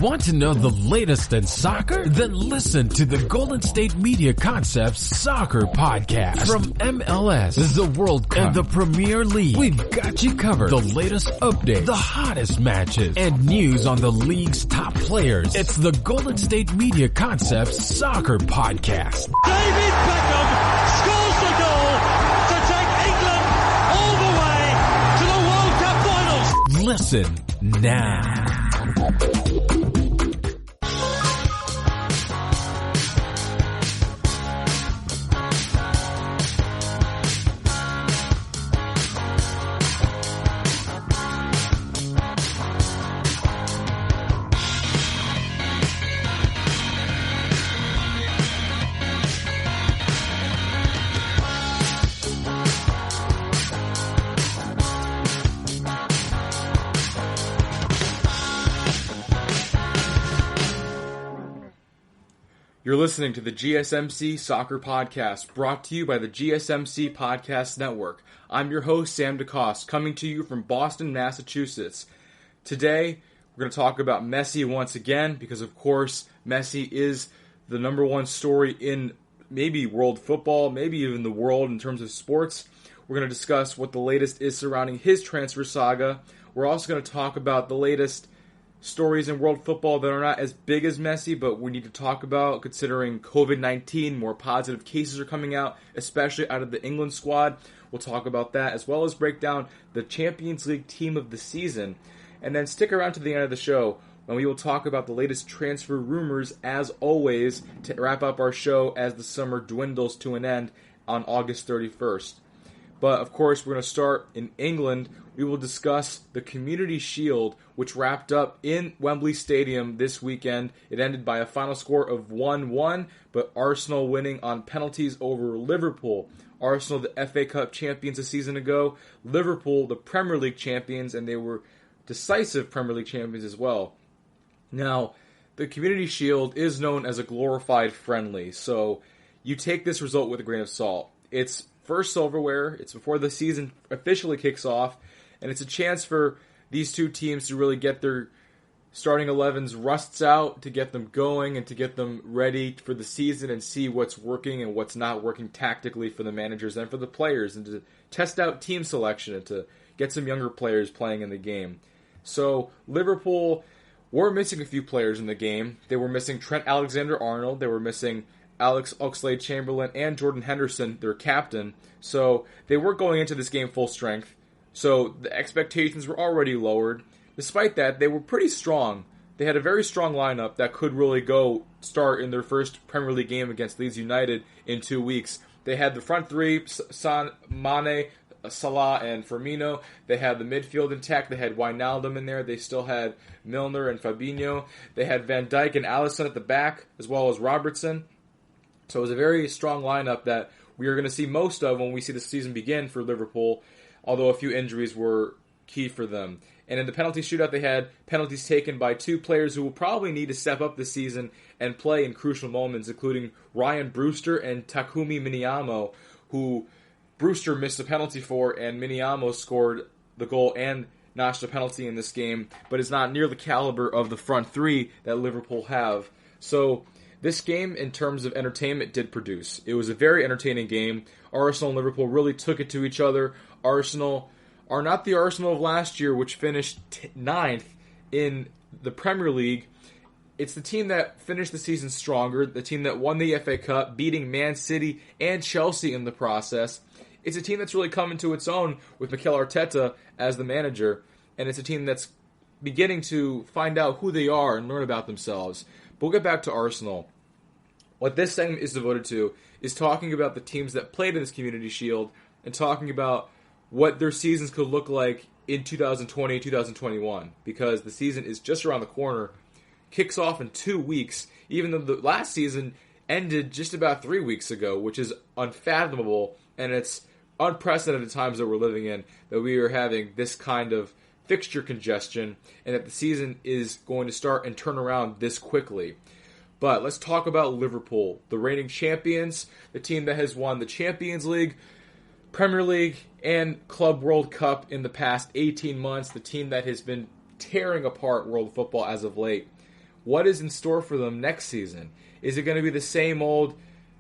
Want to know the latest in soccer? Then listen to the Golden State Media Concepts Soccer Podcast. From MLS, the World Cup, and the Premier League, we've got you covered. The latest updates, the hottest matches, and news on the league's top players. It's the Golden State Media Concepts Soccer Podcast. David Beckham scores the goal to take England all the way to the World Cup finals. Listen now. You're listening to the GSMC Soccer Podcast, brought to you by the GSMC Podcast Network. I'm your host, Sam DeCoste, coming to you from Boston, Massachusetts. Today, we're going to talk about Messi once again, because of course, Messi is the number one story in maybe world football, maybe even the world in terms of sports. We're going to discuss what the latest is surrounding his transfer saga. We're also going to talk about the latest stories in world football that are not as big as Messi, but we need to talk about considering COVID-19. More positive cases are coming out, especially out of the England squad. We'll talk about that, as well as break down the Champions League team of the season. And then stick around to the end of the show, when we will talk about the latest transfer rumors, as always, to wrap up our show as the summer dwindles to an end on August 31st. But, of course, we're going to start in England. We will discuss the Community Shield, which wrapped up in Wembley Stadium this weekend. It ended by a final score of 1-1, but Arsenal winning on penalties over Liverpool. Arsenal, the FA Cup champions a season ago. Liverpool, the Premier League champions, and they were decisive Premier League champions as well. Now, the Community Shield is known as a glorified friendly, so you take this result with a grain of salt. It's first silverware, it's before the season officially kicks off, and it's a chance for these two teams to really get their starting 11s rusts out, to get them going and to get them ready for the season and see what's working and what's not working tactically for the managers and for the players, and to test out team selection and to get some younger players playing in the game. So Liverpool were missing a few players in the game. They were missing Trent Alexander-Arnold, they were missing Alex Oxlade-Chamberlain and Jordan Henderson, their captain. So they weren't going into this game full strength. So the expectations were already lowered. Despite that, they were pretty strong. They had a very strong lineup that could really go start in their first Premier League game against Leeds United in 2 weeks. They had the front three, Son, Mane, Salah, and Firmino. They had the midfield intact. They had Wijnaldum in there. They still had Milner and Fabinho. They had Van Dijk and Alisson at the back, as well as Robertson. So it was a very strong lineup that we are going to see most of when we see the season begin for Liverpool, although a few injuries were key for them. And in the penalty shootout, they had penalties taken by two players who will probably need to step up this season and play in crucial moments, including Ryan Brewster and Takumi Minamino, who Brewster missed a penalty for, and Minamino scored the goal and notched a penalty in this game, but is not near the caliber of the front three that Liverpool have. So this game, in terms of entertainment, did produce. It was a very entertaining game. Arsenal and Liverpool really took it to each other. Arsenal are not the Arsenal of last year, which finished 9th in the Premier League. It's the team that finished the season stronger, the team that won the FA Cup, beating Man City and Chelsea in the process. It's a team that's really come into its own with Mikel Arteta as the manager, and it's a team that's beginning to find out who they are and learn about themselves. But we'll get back to Arsenal. What this segment is devoted to is talking about the teams that played in this Community Shield and talking about what their seasons could look like in 2020, 2021, because the season is just around the corner, kicks off in 2 weeks, even though the last season ended just about 3 weeks ago, which is unfathomable, and it's unprecedented times that we're living in, that we are having this kind of fixture congestion, and that the season is going to start and turn around this quickly. But let's talk about Liverpool, the reigning champions, the team that has won the Champions League, Premier League, and Club World Cup in the past 18 months, the team that has been tearing apart world football as of late. What is in store for them next season? Is it going to be the same old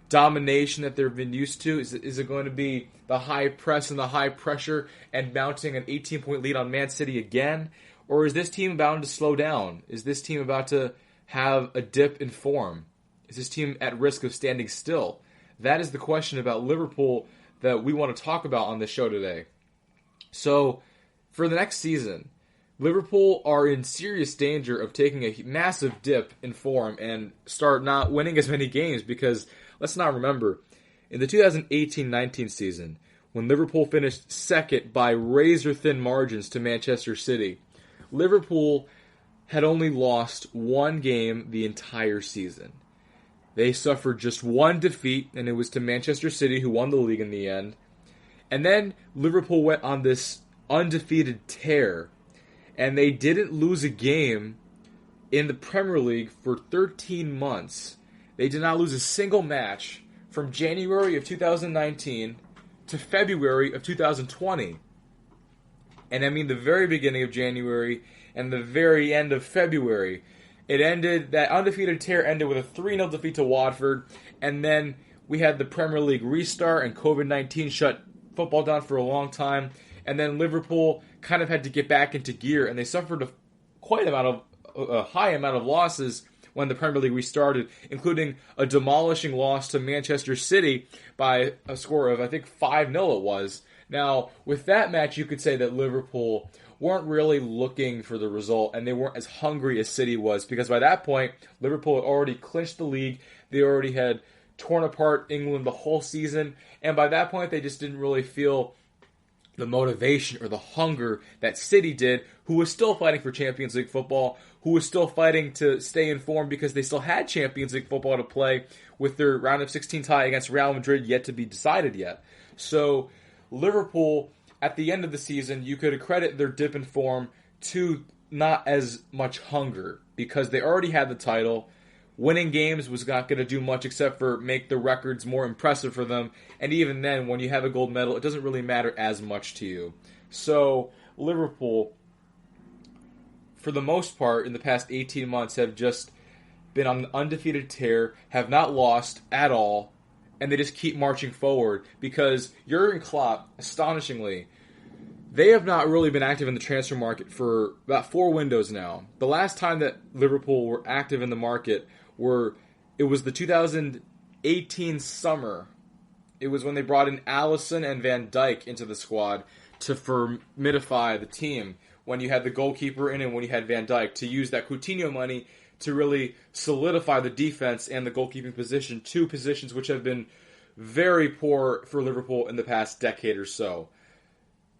domination that they've been used to? Is it going to be the high press and the high pressure and mounting an 18-point lead on Man City again? Or is this team bound to slow down? Is this team about to have a dip in form? Is this team at risk of standing still? That is the question about Liverpool that we want to talk about on this show today. So, for the next season, Liverpool are in serious danger of taking a massive dip in form and start not winning as many games because, let's not remember, in the 2018-19 season, when Liverpool finished second by razor-thin margins to Manchester City, Liverpool had only lost one game the entire season. They suffered just one defeat, and it was to Manchester City, who won the league in the end. And then Liverpool went on this undefeated tear, and they didn't lose a game in the Premier League for 13 months. They did not lose a single match from January of 2019 to February of 2020. And I mean the very beginning of January and the very end of February. That undefeated tear ended with a 3-0 defeat to Watford, and then we had the Premier League restart and COVID-19 shut football down for a long time, and then Liverpool kind of had to get back into gear, and they suffered a high amount of losses when the Premier League restarted, including a demolishing loss to Manchester City by a score of, I think, 5-0 it was. Now, with that match, you could say that Liverpool weren't really looking for the result, and they weren't as hungry as City was, because by that point, Liverpool had already clinched the league, they already had torn apart England the whole season, and by that point, they just didn't really feel the motivation or the hunger that City did, who was still fighting for Champions League football, who was still fighting to stay in form because they still had Champions League football to play with their round of 16 tie against Real Madrid yet to be decided yet. So, Liverpool, at the end of the season, you could accredit their dip in form to not as much hunger because they already had the title. Winning games was not going to do much except for make the records more impressive for them. And even then, when you have a gold medal, it doesn't really matter as much to you. So, Liverpool, for the most part, in the past 18 months, have just been on an undefeated tear, have not lost at all, and they just keep marching forward because Jurgen Klopp, astonishingly, they have not really been active in the transfer market for about 4 windows now. The last time that Liverpool were active in the market it was the 2018 summer. It was when they brought in Alisson and Van Dijk into the squad to formidify the team. When you had the goalkeeper in and when you had Van Dijk, to use that Coutinho money to really solidify the defense and the goalkeeping position, 2 positions which have been very poor for Liverpool in the past decade or so.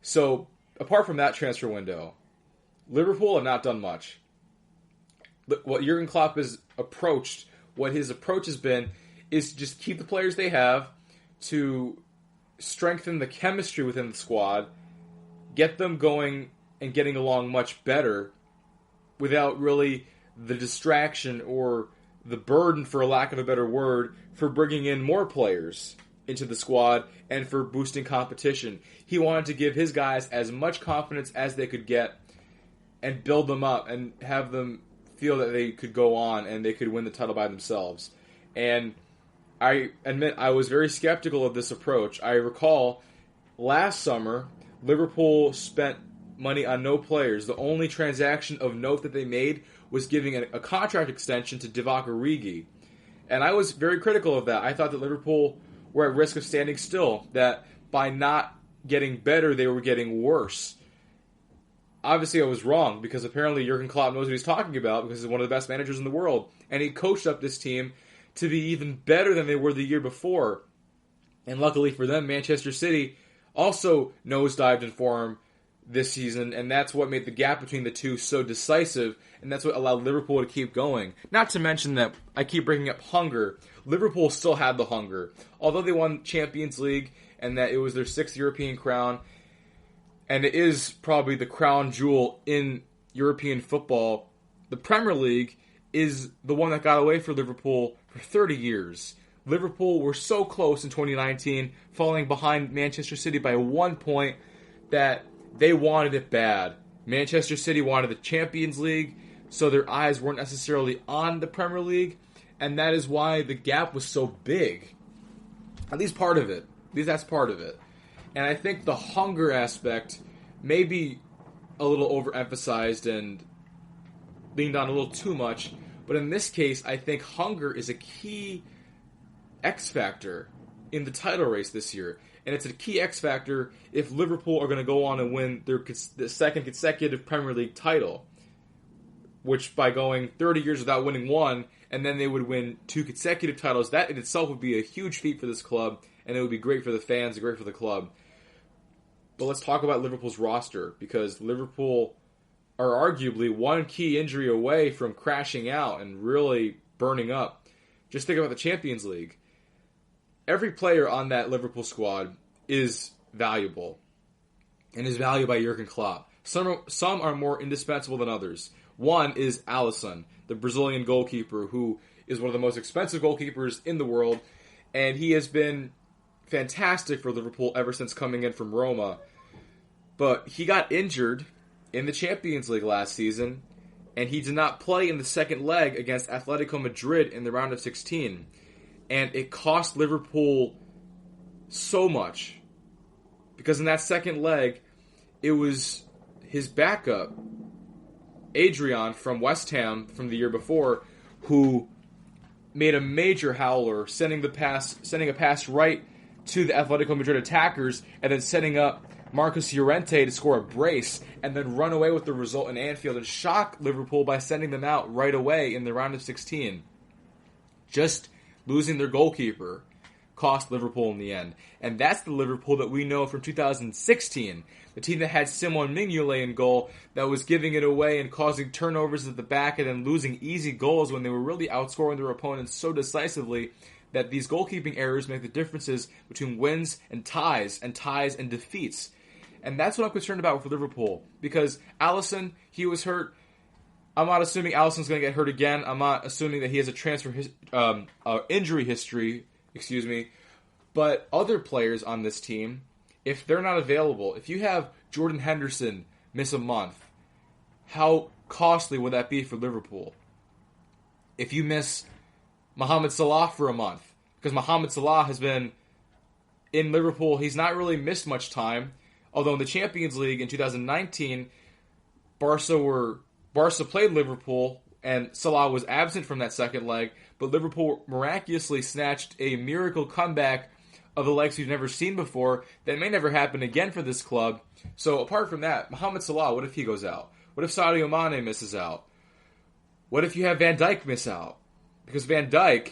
So, apart from that transfer window, Liverpool have not done much. What Jurgen Klopp has approached, what his approach has been, is to just keep the players they have, to strengthen the chemistry within the squad, get them going and getting along much better without really the distraction or the burden, for lack of a better word, for bringing in more players into the squad and for boosting competition. He wanted to give his guys as much confidence as they could get and build them up and have them feel that they could go on and they could win the title by themselves. And I admit I was very skeptical of this approach. I recall last summer, Liverpool spent money on no players. The only transaction of note that they made was giving a contract extension to Divock Origi. And I was very critical of that. I thought that Liverpool were at risk of standing still, that by not getting better, they were getting worse. Obviously, I was wrong, because apparently Jurgen Klopp knows what he's talking about, because he's one of the best managers in the world. And he coached up this team to be even better than they were the year before. And luckily for them, Manchester City also nosedived in form this season, and that's what made the gap between the two so decisive, and that's what allowed Liverpool to keep going. Not to mention that I keep bringing up hunger. Liverpool still had the hunger. Although they won Champions League, and that it was their 6th European crown, and it is probably the crown jewel in European football, the Premier League is the one that got away for Liverpool for 30 years. Liverpool were so close in 2019, falling behind Manchester City by 1 point, that they wanted it bad. Manchester City wanted the Champions League. so their eyes weren't necessarily on the Premier League, and that is why the gap was so big. At least part of it. At least that's part of it. And I think the hunger aspect may be a little overemphasized and leaned on a little too much, but in this case, I think hunger is a key X factor in the title race this year. And it's a key X factor if Liverpool are going to go on and win the second consecutive Premier League title, which by going 30 years without winning one, and then they would win 2 consecutive titles, that in itself would be a huge feat for this club, and it would be great for the fans and great for the club. But let's talk about Liverpool's roster, because Liverpool are arguably one key injury away from crashing out and really burning up. Just think about the Champions League. Every player on that Liverpool squad is valuable, and is valued by Jurgen Klopp. Some are more indispensable than others. One is Alisson, the Brazilian goalkeeper, who is one of the most expensive goalkeepers in the world, and he has been fantastic for Liverpool ever since coming in from Roma. But he got injured in the Champions League last season, and he did not play in the second leg against Atletico Madrid in the round of 16. And it cost Liverpool so much, because in that second leg, it was his backup, Adrian from West Ham from the year before, who made a major howler, sending a pass right to the Atletico Madrid attackers, and then setting up Marcus Llorente to score a brace, and then run away with the result in Anfield and shock Liverpool by sending them out right away in the round of 16. Just losing their goalkeeper cost Liverpool in the end. And that's the Liverpool that we know from 2016. The team that had Simon Mignolet in goal, that was giving it away and causing turnovers at the back and then losing easy goals when they were really outscoring their opponents so decisively that these goalkeeping errors make the differences between wins and ties and defeats. And that's what I'm concerned about with Liverpool. Because Alisson, he was hurt. I'm not assuming Alisson's going to get hurt again. I'm not assuming that he has a injury history, But other players on this team, if they're not available, if you have Jordan Henderson miss a month, how costly would that be for Liverpool? If you miss Mohamed Salah for a month, because Mohamed Salah has been in Liverpool, he's not really missed much time, although in the Champions League in 2019, Barca played Liverpool, and Salah was absent from that second leg, but Liverpool miraculously snatched a miracle comeback of the likes we've never seen before that may never happen again for this club. So apart from that, Mohamed Salah, what if he goes out? What if Sadio Mane misses out? What if you have Van Dijk miss out? Because Van Dijk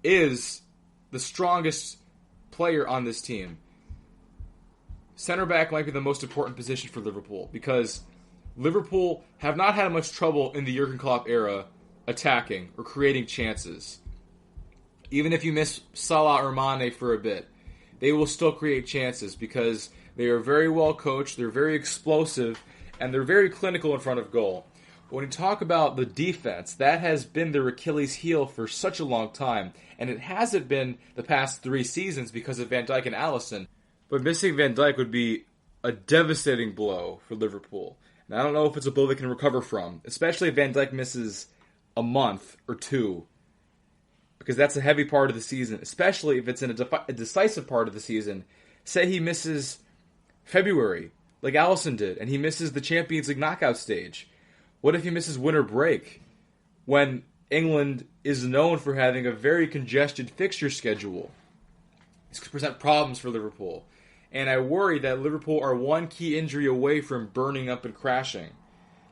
is the strongest player on this team. Center back might be the most important position for Liverpool, because Liverpool have not had much trouble in the Jurgen Klopp era attacking or creating chances. Even if you miss Salah or Mane for a bit, they will still create chances because they are very well coached, they're very explosive, and they're very clinical in front of goal. But when you talk about the defense, that has been their Achilles heel for such a long time, and it hasn't been the past 3 seasons because of Van Dijk and Alisson. But missing Van Dijk would be a devastating blow for Liverpool. And I don't know if it's a blow they can recover from, especially if Van Dijk misses a month or 2. Because that's a heavy part of the season, especially if it's in a decisive part of the season. Say he misses February, like Alisson did, and he misses the Champions League knockout stage. What if he misses winter break, when England is known for having a very congested fixture schedule? This could present problems for Liverpool. And I worry that Liverpool are one key injury away from burning up and crashing.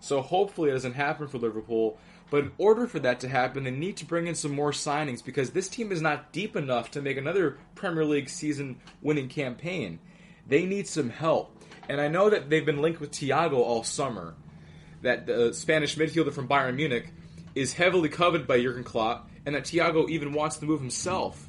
So hopefully it doesn't happen for Liverpool. But in order for that to happen, they need to bring in some more signings, because this team is not deep enough to make another Premier League season-winning campaign. They need some help. And I know that they've been linked with Thiago all summer. That the Spanish midfielder from Bayern Munich is heavily coveted by Jurgen Klopp, and that Thiago even wants to move himself.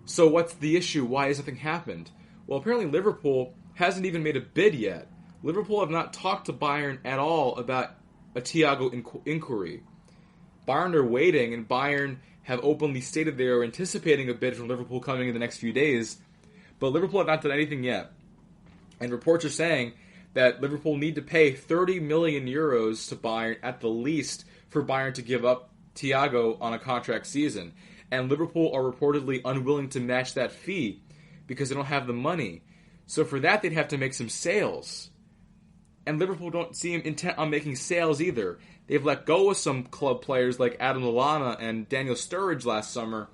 So what's the issue? Why has nothing happened? Well, apparently Liverpool hasn't even made a bid yet. Liverpool have not talked to Bayern at all about a Thiago inquiry. Bayern are waiting, and Bayern have openly stated they are anticipating a bid from Liverpool coming in the next few days, but Liverpool have not done anything yet. And reports are saying that Liverpool need to pay 30 million euros to Bayern at the least for Bayern to give up Thiago on a contract season. And Liverpool are reportedly unwilling to match that fee because they don't have the money. So for that, they'd have to make some sales. And Liverpool don't seem intent on making sales either. They've let go of some club players like Adam Lallana and Daniel Sturridge last summer.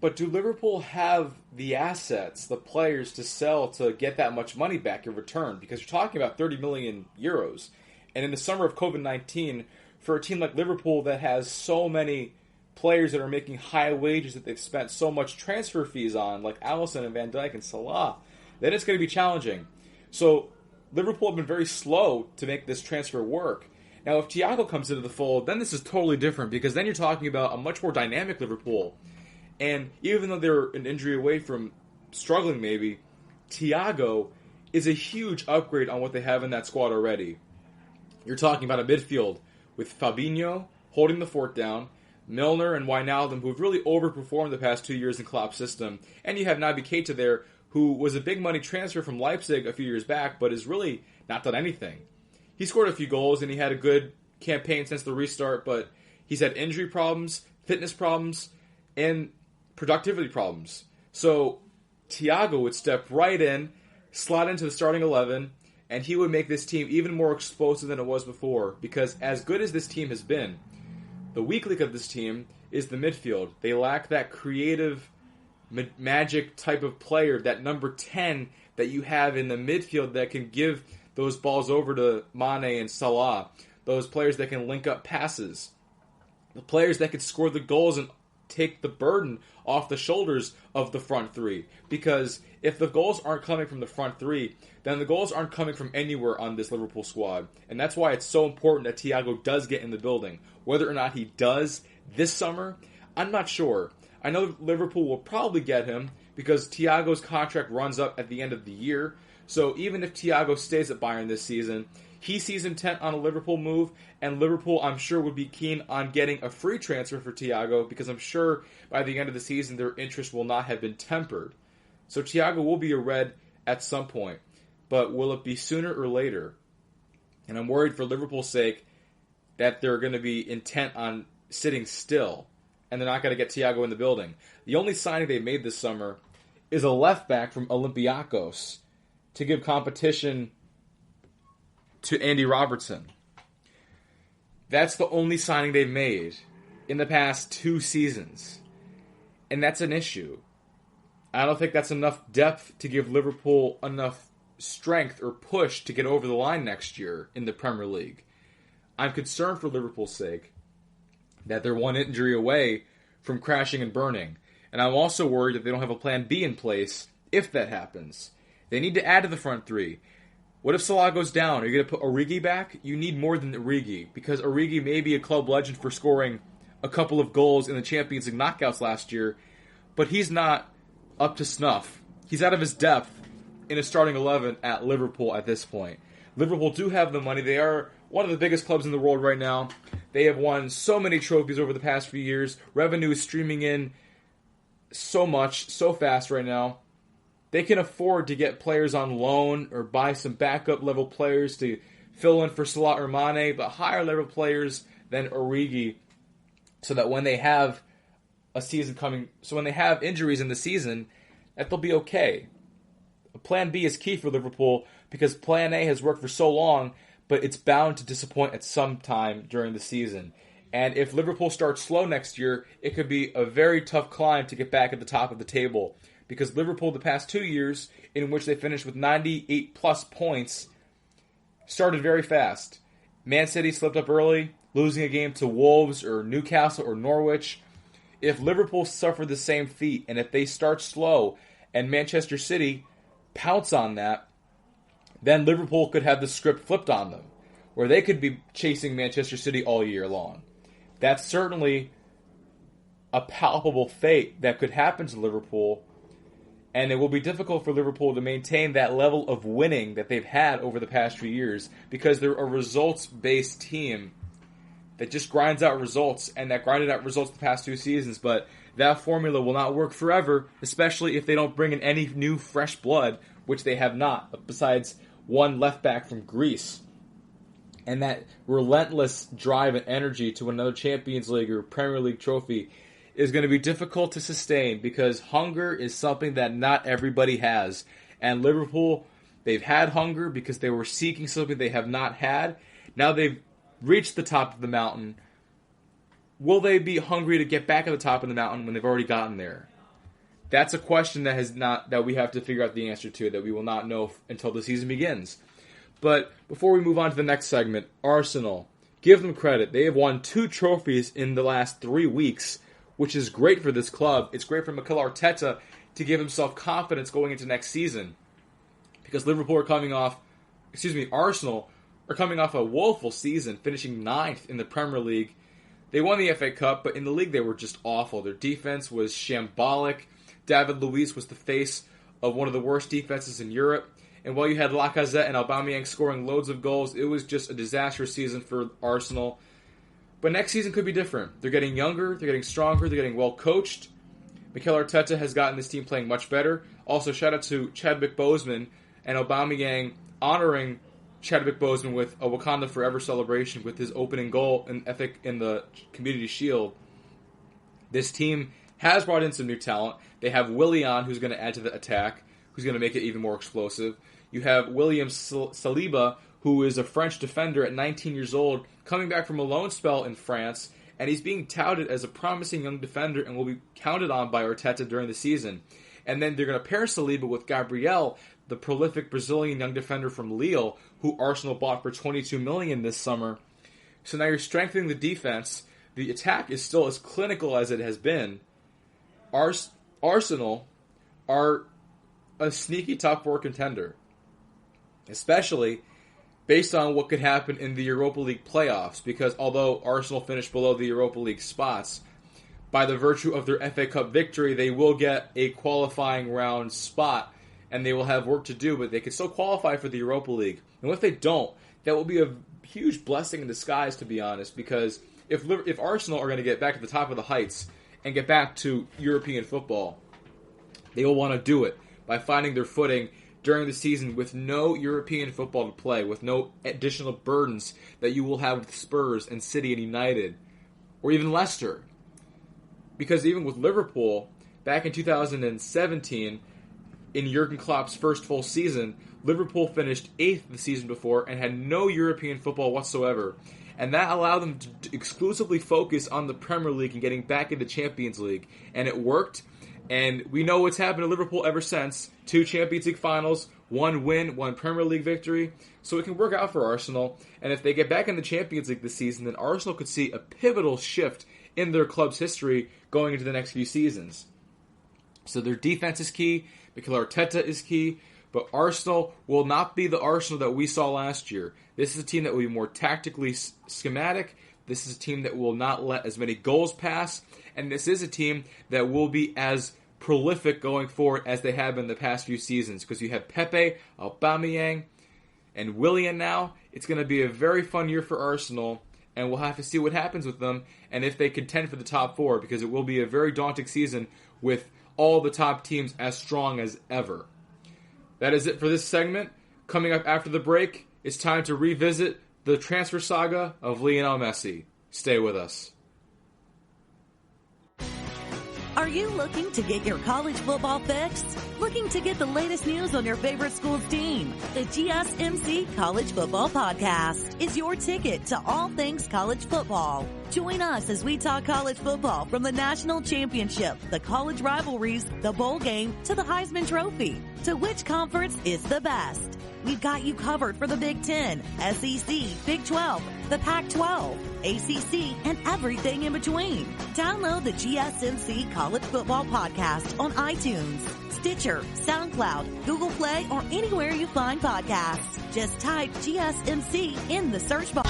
But do Liverpool have the assets, the players to sell to get that much money back in return? Because you're talking about 30 million euros. And in the summer of COVID-19, for a team like Liverpool that has so many players that are making high wages that they've spent so much transfer fees on, like Alisson and Van Dijk and Salah, then it's going to be challenging. So Liverpool have been very slow to make this transfer work. Now, if Thiago comes into the fold, then this is totally different, because then you're talking about a much more dynamic Liverpool. And even though they're an injury away from struggling maybe, Thiago is a huge upgrade on what they have in that squad already. You're talking about a midfield with Fabinho holding the fort down, Milner and Wijnaldum, who have really overperformed the past 2 years in Klopp's system, and you have Naby Keita there, who was a big money transfer from Leipzig a few years back, but has really not done anything. He scored a few goals, and he had a good campaign since the restart, but he's had injury problems, fitness problems, and productivity problems. So Thiago would step right in, slot into the starting 11, and he would make this team even more explosive than it was before, because as good as this team has been, the weak link of this team is the midfield. They lack that creative, magic type of player, that number 10 that you have in the midfield that can give those balls over to Mane and Salah, those players that can link up passes, the players that can score the goals and take the burden off the shoulders of the front three. Because if the goals aren't coming from the front three, then the goals aren't coming from anywhere on this Liverpool squad. And that's why it's so important that Thiago does get in the building. Whether or not he does this summer, I'm not sure. I know Liverpool will probably get him because Thiago's contract runs up at the end of the year. So even if Thiago stays at Bayern this season, he sees intent on a Liverpool move, and Liverpool, I'm sure, would be keen on getting a free transfer for Thiago, because I'm sure by the end of the season their interest will not have been tempered. So Thiago will be a Red at some point, but will it be sooner or later? And I'm worried for Liverpool's sake that they're going to be intent on sitting still, and they're not going to get Thiago in the building. The only signing they made this summer is a left back from Olympiacos to give competition to Andy Robertson. That's the only signing they've made in the past 2 seasons. And that's an issue. I don't think that's enough depth to give Liverpool enough strength or push to get over the line next year in the Premier League. I'm concerned for Liverpool's sake that they're one injury away from crashing and burning. And I'm also worried that they don't have a plan B in place if that happens. They need to add to the front three. What if Salah goes down? Are you going to put Origi back? You need more than Origi, because Origi may be a club legend for scoring a couple of goals in the Champions League knockouts last year, but he's not up to snuff. He's out of his depth in a starting 11 at Liverpool at this point. Liverpool do have the money. They are one of the biggest clubs in the world right now. They have won so many trophies over the past few years. Revenue is streaming in so much, so fast right now. They can afford to get players on loan or buy some backup level players to fill in for Salah or Mane, but higher level players than Origi, so that when they have a season coming, so when they have injuries in the season, that they'll be okay. Plan B is key for Liverpool because Plan A has worked for so long, but it's bound to disappoint at some time during the season. And if Liverpool starts slow next year, it could be a very tough climb to get back at the top of the table. Because Liverpool, the past 2 years, in which they finished with 98-plus points, started very fast. Man City slipped up early, losing a game to Wolves or Newcastle or Norwich. If Liverpool suffer the same feat, and if they start slow, and Manchester City pounce on that, then Liverpool could have the script flipped on them, where they could be chasing Manchester City all year long. That's certainly a palpable fate that could happen to Liverpool. And it will be difficult for Liverpool to maintain that level of winning that they've had over the past few years, because they're a results-based team that just grinds out results, and that grinded out results the past 2 seasons. But that formula will not work forever, especially if they don't bring in any new fresh blood, which they have not, besides one left back from Greece. And that relentless drive and energy to another Champions League or Premier League trophy is going to be difficult to sustain because hunger is something that not everybody has. And Liverpool, they've had hunger because they were seeking something they have not had. Now they've reached the top of the mountain. Will they be hungry to get back at the top of the mountain when they've already gotten there? That's a question that we have to figure out the answer to, that we will not know until the season begins. But before we move on to the next segment, Arsenal, give them credit. They have won 2 trophies in the last 3 weeks, which is great for this club. It's great for Mikel Arteta to give himself confidence going into next season. Because Arsenal are coming off a woeful season, finishing 9th in the Premier League. They won the FA Cup, but in the league they were just awful. Their defense was shambolic. David Luiz was the face of one of the worst defenses in Europe. And while you had Lacazette and Aubameyang scoring loads of goals, it was just a disastrous season for Arsenal. But next season could be different. They're getting younger, they're getting stronger, they're getting well coached. Mikel Arteta has gotten this team playing much better. Also, shout out to Chadwick Boseman and Aubameyang honoring Chadwick Boseman with a Wakanda Forever celebration with his opening goal in the Community Shield. This team has brought in some new talent. They have Willian, who's going to add to the attack, who's going to make it even more explosive. You have William Saliba, who is a French defender at 19 years old, coming back from a loan spell in France, and he's being touted as a promising young defender and will be counted on by Arteta during the season. And then they're going to pair Saliba with Gabriel, the prolific Brazilian young defender from Lille, who Arsenal bought for $22 million this summer. So now you're strengthening the defense. The attack is still as clinical as it has been. Arsenal are a sneaky top 4 contender, especially based on what could happen in the Europa League playoffs, because although Arsenal finished below the Europa League spots, by the virtue of their FA Cup victory, they will get a qualifying round spot, and they will have work to do, but they can still qualify for the Europa League. And if they don't, that will be a huge blessing in disguise, to be honest, because if Arsenal are going to get back to the top of the heights and get back to European football, they will want to do it by finding their footing during the season with no European football to play, with no additional burdens that you will have with Spurs and City and United, or even Leicester. Because even with Liverpool, back in 2017, in Jurgen Klopp's first full season, Liverpool finished 8th the season before and had no European football whatsoever. And that allowed them to exclusively focus on the Premier League and getting back into Champions League. And it worked. And we know what's happened to Liverpool ever since. 2 Champions League finals, 1 win, 1 Premier League victory. So it can work out for Arsenal. And if they get back in the Champions League this season, then Arsenal could see a pivotal shift in their club's history going into the next few seasons. So their defense is key. Mikel Arteta is key. But Arsenal will not be the Arsenal that we saw last year. This is a team that will be more tactically schematic. This is a team that will not let as many goals pass. And this is a team that will be as prolific going forward as they have been the past few seasons. Because you have Pepe, Aubameyang, and Willian now. It's going to be a very fun year for Arsenal. And we'll have to see what happens with them and if they contend for the top 4. Because it will be a very daunting season with all the top teams as strong as ever. That is it for this segment. Coming up after the break, it's time to revisit the transfer saga of Lionel Messi. Stay with us. Are you looking to get your college football fixed? Looking to get the latest news on your favorite school's team? The GSMC College Football Podcast is your ticket to all things college football. Join us as we talk college football from the national championship, the college rivalries, the bowl game, to the Heisman Trophy. To which conference is the best? We've got you covered for the Big Ten, SEC, Big 12, the Pac-12, ACC, and everything in between. Download the GSMC College Football Podcast on iTunes, Stitcher, SoundCloud, Google Play, or anywhere you find podcasts. Just type GSMC in the search bar.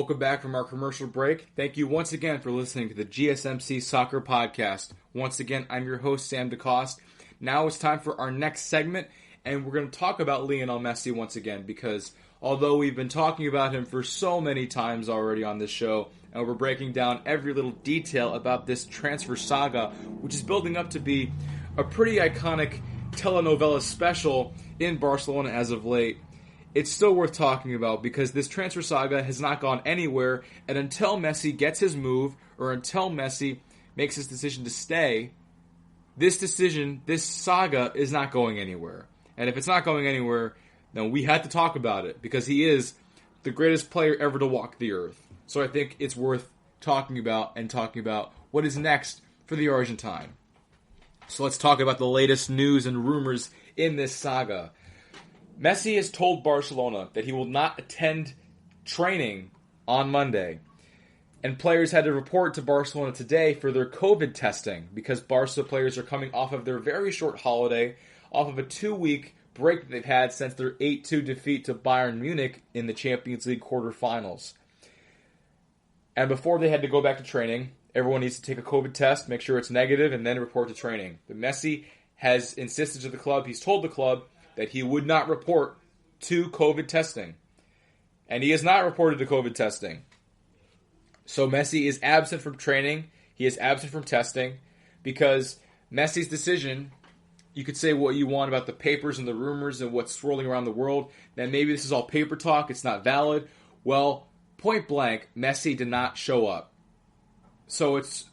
Welcome back from our commercial break. Thank you once again for listening to the GSMC Soccer Podcast. Once again, I'm your host, Sam DeCoste. Now it's time for our next segment, and we're going to talk about Lionel Messi once again, because although we've been talking about him for so many times already on this show, and we're breaking down every little detail about this transfer saga, which is building up to be a pretty iconic telenovela special in Barcelona as of late, it's still worth talking about because this transfer saga has not gone anywhere, and until Messi gets his move, or until Messi makes his decision to stay, this saga is not going anywhere. And if it's not going anywhere, then we had to talk about it, because he is the greatest player ever to walk the earth. So I think it's worth talking about what is next for the Argentine. So let's talk about the latest news and rumors in this saga. Messi has told Barcelona that he will not attend training on Monday. And players had to report to Barcelona today for their COVID testing, because Barca players are coming off of their very short holiday, off of a 2-week break that they've had since their 8-2 defeat to Bayern Munich in the Champions League quarterfinals. And before they had to go back to training, everyone needs to take a COVID test, make sure it's negative, and then report to training. But Messi has insisted to the club, he's told the club, that he would not report to COVID testing. And he has not reported to COVID testing. So Messi is absent from training, he is absent from testing, because Messi's decision, you could say what you want about the papers and the rumors and what's swirling around the world, that maybe this is all paper talk, it's not valid. Well, point blank, Messi did not show up. So it's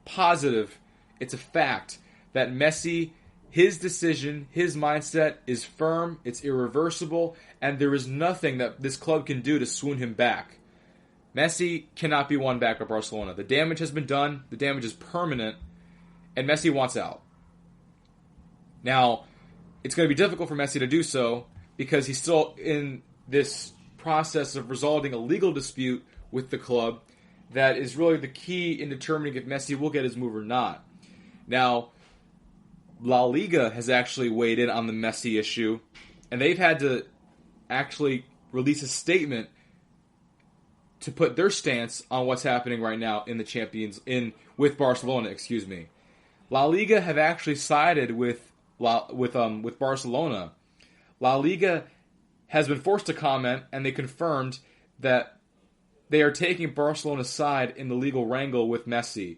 positive, it's a fact, that Messi, his decision, his mindset is firm, it's irreversible, and there is nothing that this club can do to swoon him back. Messi cannot be won back at Barcelona. The damage has been done, the damage is permanent, and Messi wants out. Now, it's going to be difficult for Messi to do so, because he's still in this process of resolving a legal dispute with the club that is really the key in determining if Messi will get his move or not. Now, La Liga has actually weighed in on the Messi issue, and they've had to actually release a statement to put their stance on what's happening right now in the with Barcelona. La Liga have actually sided with Barcelona. La Liga has been forced to comment, and they confirmed that they are taking Barcelona's side in the legal wrangle with Messi,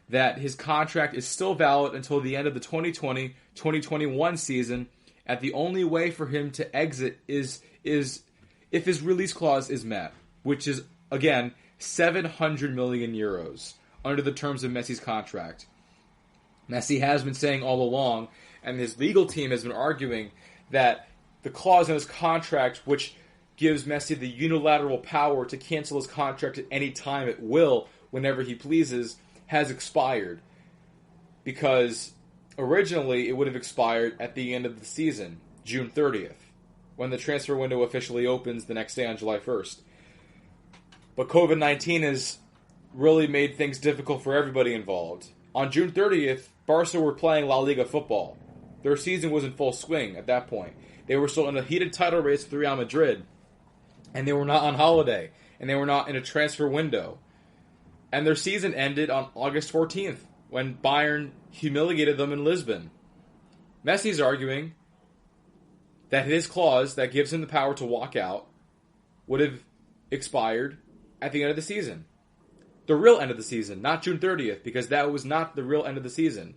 that his contract is still valid until the end of the 2020-2021 season, and the only way for him to exit is if his release clause is met, which is, again, 700 million euros under the terms of Messi's contract. Messi has been saying all along, and his legal team has been arguing, that the clause in his contract, which gives Messi the unilateral power to cancel his contract at any time at will, whenever he pleases, has expired. Because originally it would have expired at the end of the season, June 30th, when the transfer window officially opens the next day on July 1st. But COVID-19 has really made things difficult for everybody involved. On June 30th, Barca were playing La Liga football. Their season was in full swing at that point. They were still in a heated title race with Real Madrid. And they were not on holiday. And they were not in a transfer window. And their season ended on August 14th, when Bayern humiliated them in Lisbon. Messi's arguing that his clause that gives him the power to walk out would have expired at the end of the season. The real end of the season, not June 30th, because that was not the real end of the season.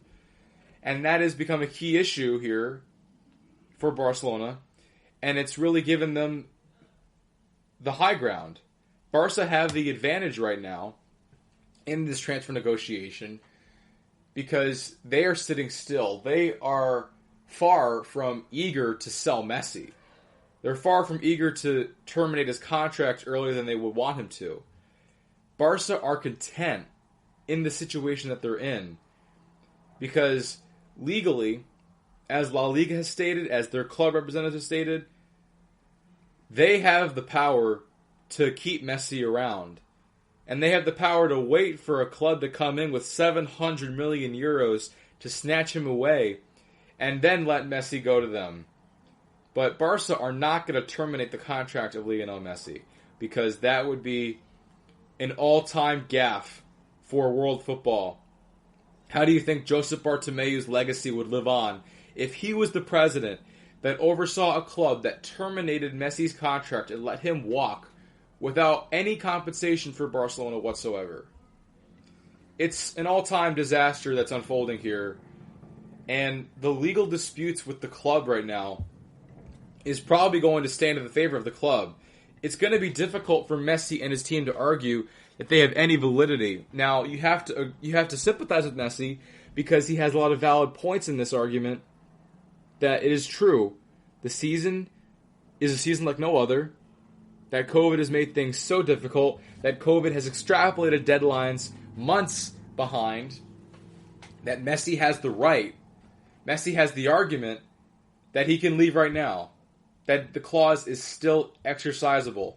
And that has become a key issue here for Barcelona, and it's really given them the high ground. Barca have the advantage right now in this transfer negotiation because they are sitting still. They are far from eager to sell Messi. They're far from eager to terminate his contract earlier than they would want him to. Barca are content in the situation that they're in because legally, as La Liga has stated, as their club representative has stated, they have the power to keep Messi around. And they have the power to wait for a club to come in with 700 million euros to snatch him away and then let Messi go to them. But Barca are not going to terminate the contract of Lionel Messi because that would be an all-time gaffe for world football. How do you think Joseph Bartomeu's legacy would live on if he was the president that oversaw a club that terminated Messi's contract and let him walk without any compensation for Barcelona whatsoever? It's an all-time disaster that's unfolding here, and the legal disputes with the club right now is probably going to stand in the favor of the club. It's going to be difficult for Messi and his team to argue that they have any validity. Now, you have to sympathize with Messi because he has a lot of valid points in this argument that it is true. The season is a season like no other, that COVID has made things so difficult, that COVID has extrapolated deadlines months behind, that Messi has the right, Messi has the argument that he can leave right now, that the clause is still exercisable.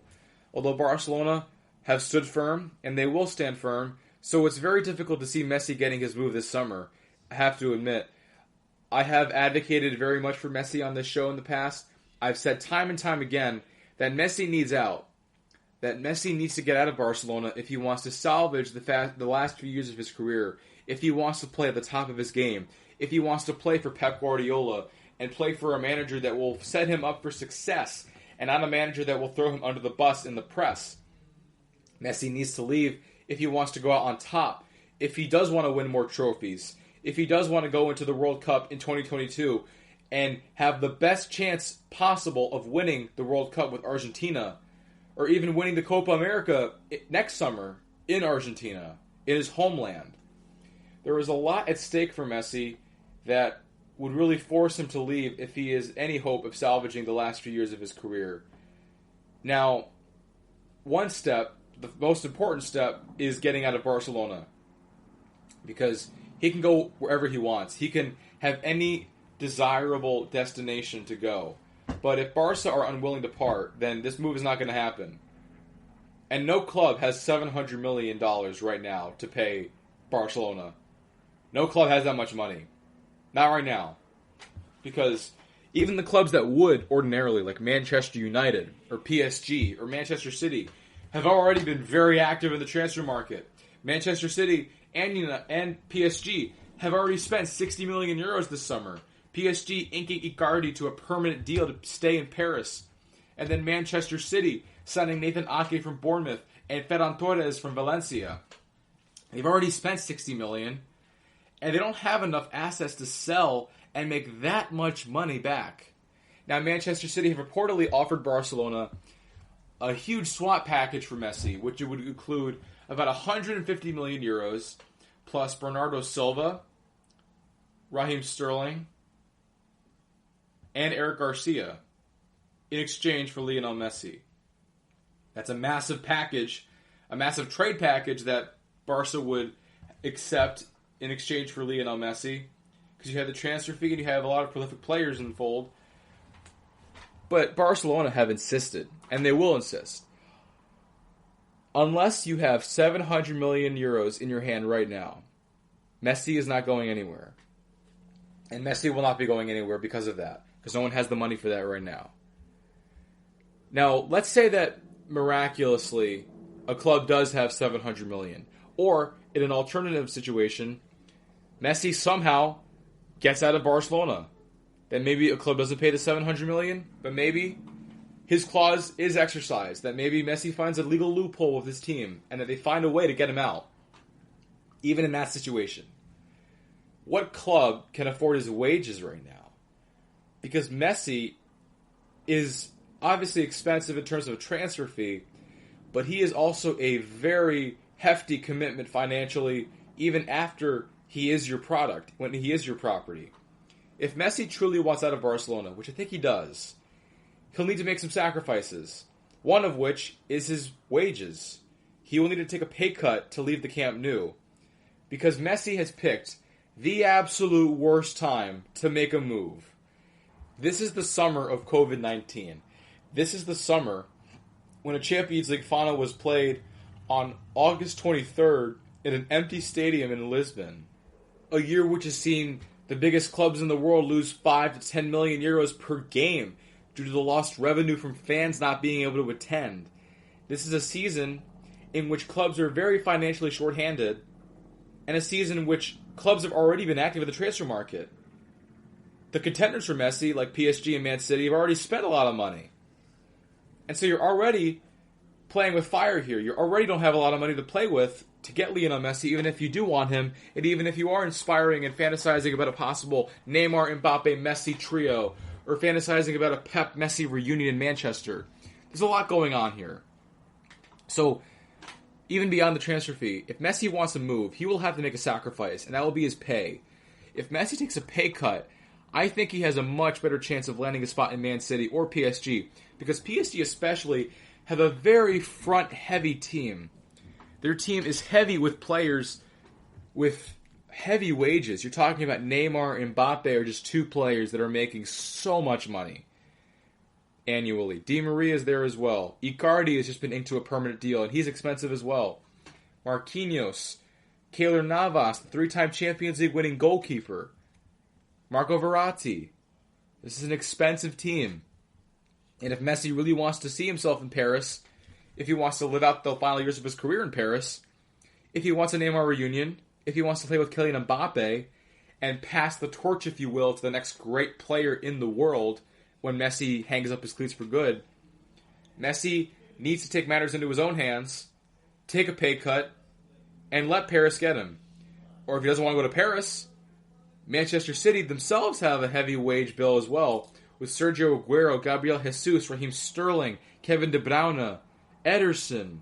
Although Barcelona have stood firm, and they will stand firm, so it's very difficult to see Messi getting his move this summer. I have to admit, I have advocated very much for Messi on this show in the past. I've said time and time again that Messi needs out. That Messi needs to get out of Barcelona if he wants to salvage the last few years of his career, if he wants to play at the top of his game, if he wants to play for Pep Guardiola and play for a manager that will set him up for success and not a manager that will throw him under the bus in the press. Messi needs to leave if he wants to go out on top, if he does want to win more trophies, if he does want to go into the World Cup in 2022 and have the best chance possible of winning the World Cup with Argentina, or even winning the Copa America next summer in Argentina, in his homeland. There is a lot at stake for Messi that would really force him to leave if he has any hope of salvaging the last few years of his career. Now, one step, the most important step, is getting out of Barcelona. Because he can go wherever he wants. He can have any desirable destination to go. But if Barca are unwilling to part, then this move is not going to happen. And no club has $700 million right now to pay Barcelona. No club has that much money. Not right now. Because even the clubs that would ordinarily, like Manchester United, or PSG, or Manchester City, have already been very active in the transfer market. Manchester City and PSG have already spent 60 million euros this summer. PSG inking Icardi to a permanent deal to stay in Paris. And then Manchester City signing Nathan Ake from Bournemouth and Ferran Torres from Valencia. They've already spent 60 million, and they don't have enough assets to sell and make that much money back. Now, Manchester City have reportedly offered Barcelona a huge swap package for Messi, which would include about 150 million euros, plus Bernardo Silva, Raheem Sterling, and Eric Garcia in exchange for Lionel Messi. That's a massive package, a massive trade package that Barca would accept in exchange for Lionel Messi, because you have the transfer fee and you have a lot of prolific players in the fold. But Barcelona have insisted, and they will insist. Unless you have 700 million euros in your hand right now, Messi is not going anywhere. And Messi will not be going anywhere because of that, because no one has the money for that right now. Now, let's say that miraculously a club does have 700 million, or in an alternative situation, Messi somehow gets out of Barcelona. Then maybe a club doesn't pay the 700 million, but maybe his clause is exercised, that maybe Messi finds a legal loophole with his team, and that they find a way to get him out, even in that situation. What club can afford his wages right now? Because Messi is obviously expensive in terms of a transfer fee, but he is also a very hefty commitment financially, even after he is your product, when he is your property. If Messi truly wants out of Barcelona, which I think he does, he'll need to make some sacrifices, one of which is his wages. He will need to take a pay cut to leave the Camp Nou, because Messi has picked the absolute worst time to make a move. This is the summer of COVID-19. This is the summer when a Champions League final was played on August 23rd in an empty stadium in Lisbon. A year which has seen the biggest clubs in the world lose 5 to 10 million euros per game due to the lost revenue from fans not being able to attend. This is a season in which clubs are very financially shorthanded, and a season in which clubs have already been active in the transfer market. The contenders for Messi, like PSG and Man City, have already spent a lot of money. And so you're already playing with fire here. You already don't have a lot of money to play with to get Lionel Messi, even if you do want him, and even if you are inspiring and fantasizing about a possible Neymar, Mbappe, Messi trio, or fantasizing about a Pep Messi reunion in Manchester. There's a lot going on here. So, even beyond the transfer fee, if Messi wants to move, he will have to make a sacrifice, and that will be his pay. If Messi takes a pay cut, I think he has a much better chance of landing a spot in Man City or PSG, because PSG especially have a very front-heavy team. Their team is heavy with players with heavy wages. You're talking about Neymar and Mbappe are just two players that are making so much money annually. Di Maria is there as well. Icardi has just been inked to a permanent deal, and he's expensive as well. Marquinhos, Keylor Navas, the three-time Champions League winning goalkeeper. Marco Verratti. This is an expensive team. And if Messi really wants to see himself in Paris, if he wants to live out the final years of his career in Paris, if he wants a Neymar reunion, if he wants to play with Kylian Mbappe, and pass the torch, if you will, to the next great player in the world when Messi hangs up his cleats for good, Messi needs to take matters into his own hands, take a pay cut, and let Paris get him. Or if he doesn't want to go to Paris, Manchester City themselves have a heavy wage bill as well, with Sergio Aguero, Gabriel Jesus, Raheem Sterling, Kevin De Bruyne, Ederson.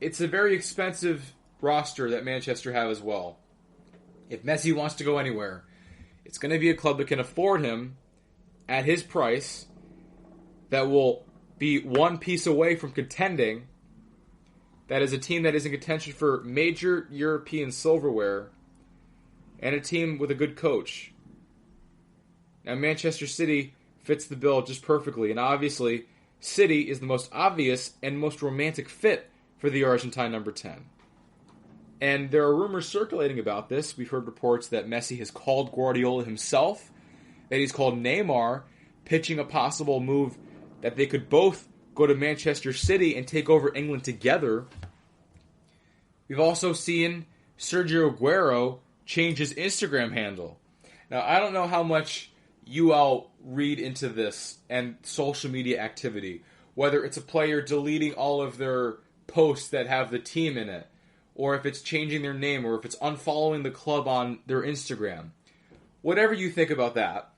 It's a very expensive roster that Manchester have as well. If Messi wants to go anywhere, it's going to be a club that can afford him at his price, that will be one piece away from contending, that is a team that is in contention for major European silverware, and a team with a good coach. Now, Manchester City fits the bill just perfectly, and obviously, City is the most obvious and most romantic fit for the Argentine number 10. And there are rumors circulating about this. We've heard reports that Messi has called Guardiola himself, that he's called Neymar, pitching a possible move that they could both go to Manchester City and take over England together. We've also seen Sergio Aguero change his Instagram handle. Now, I don't know how much you all read into this and social media activity, whether it's a player deleting all of their posts that have the team in it, or if it's changing their name, or if it's unfollowing the club on their Instagram. Whatever you think about that,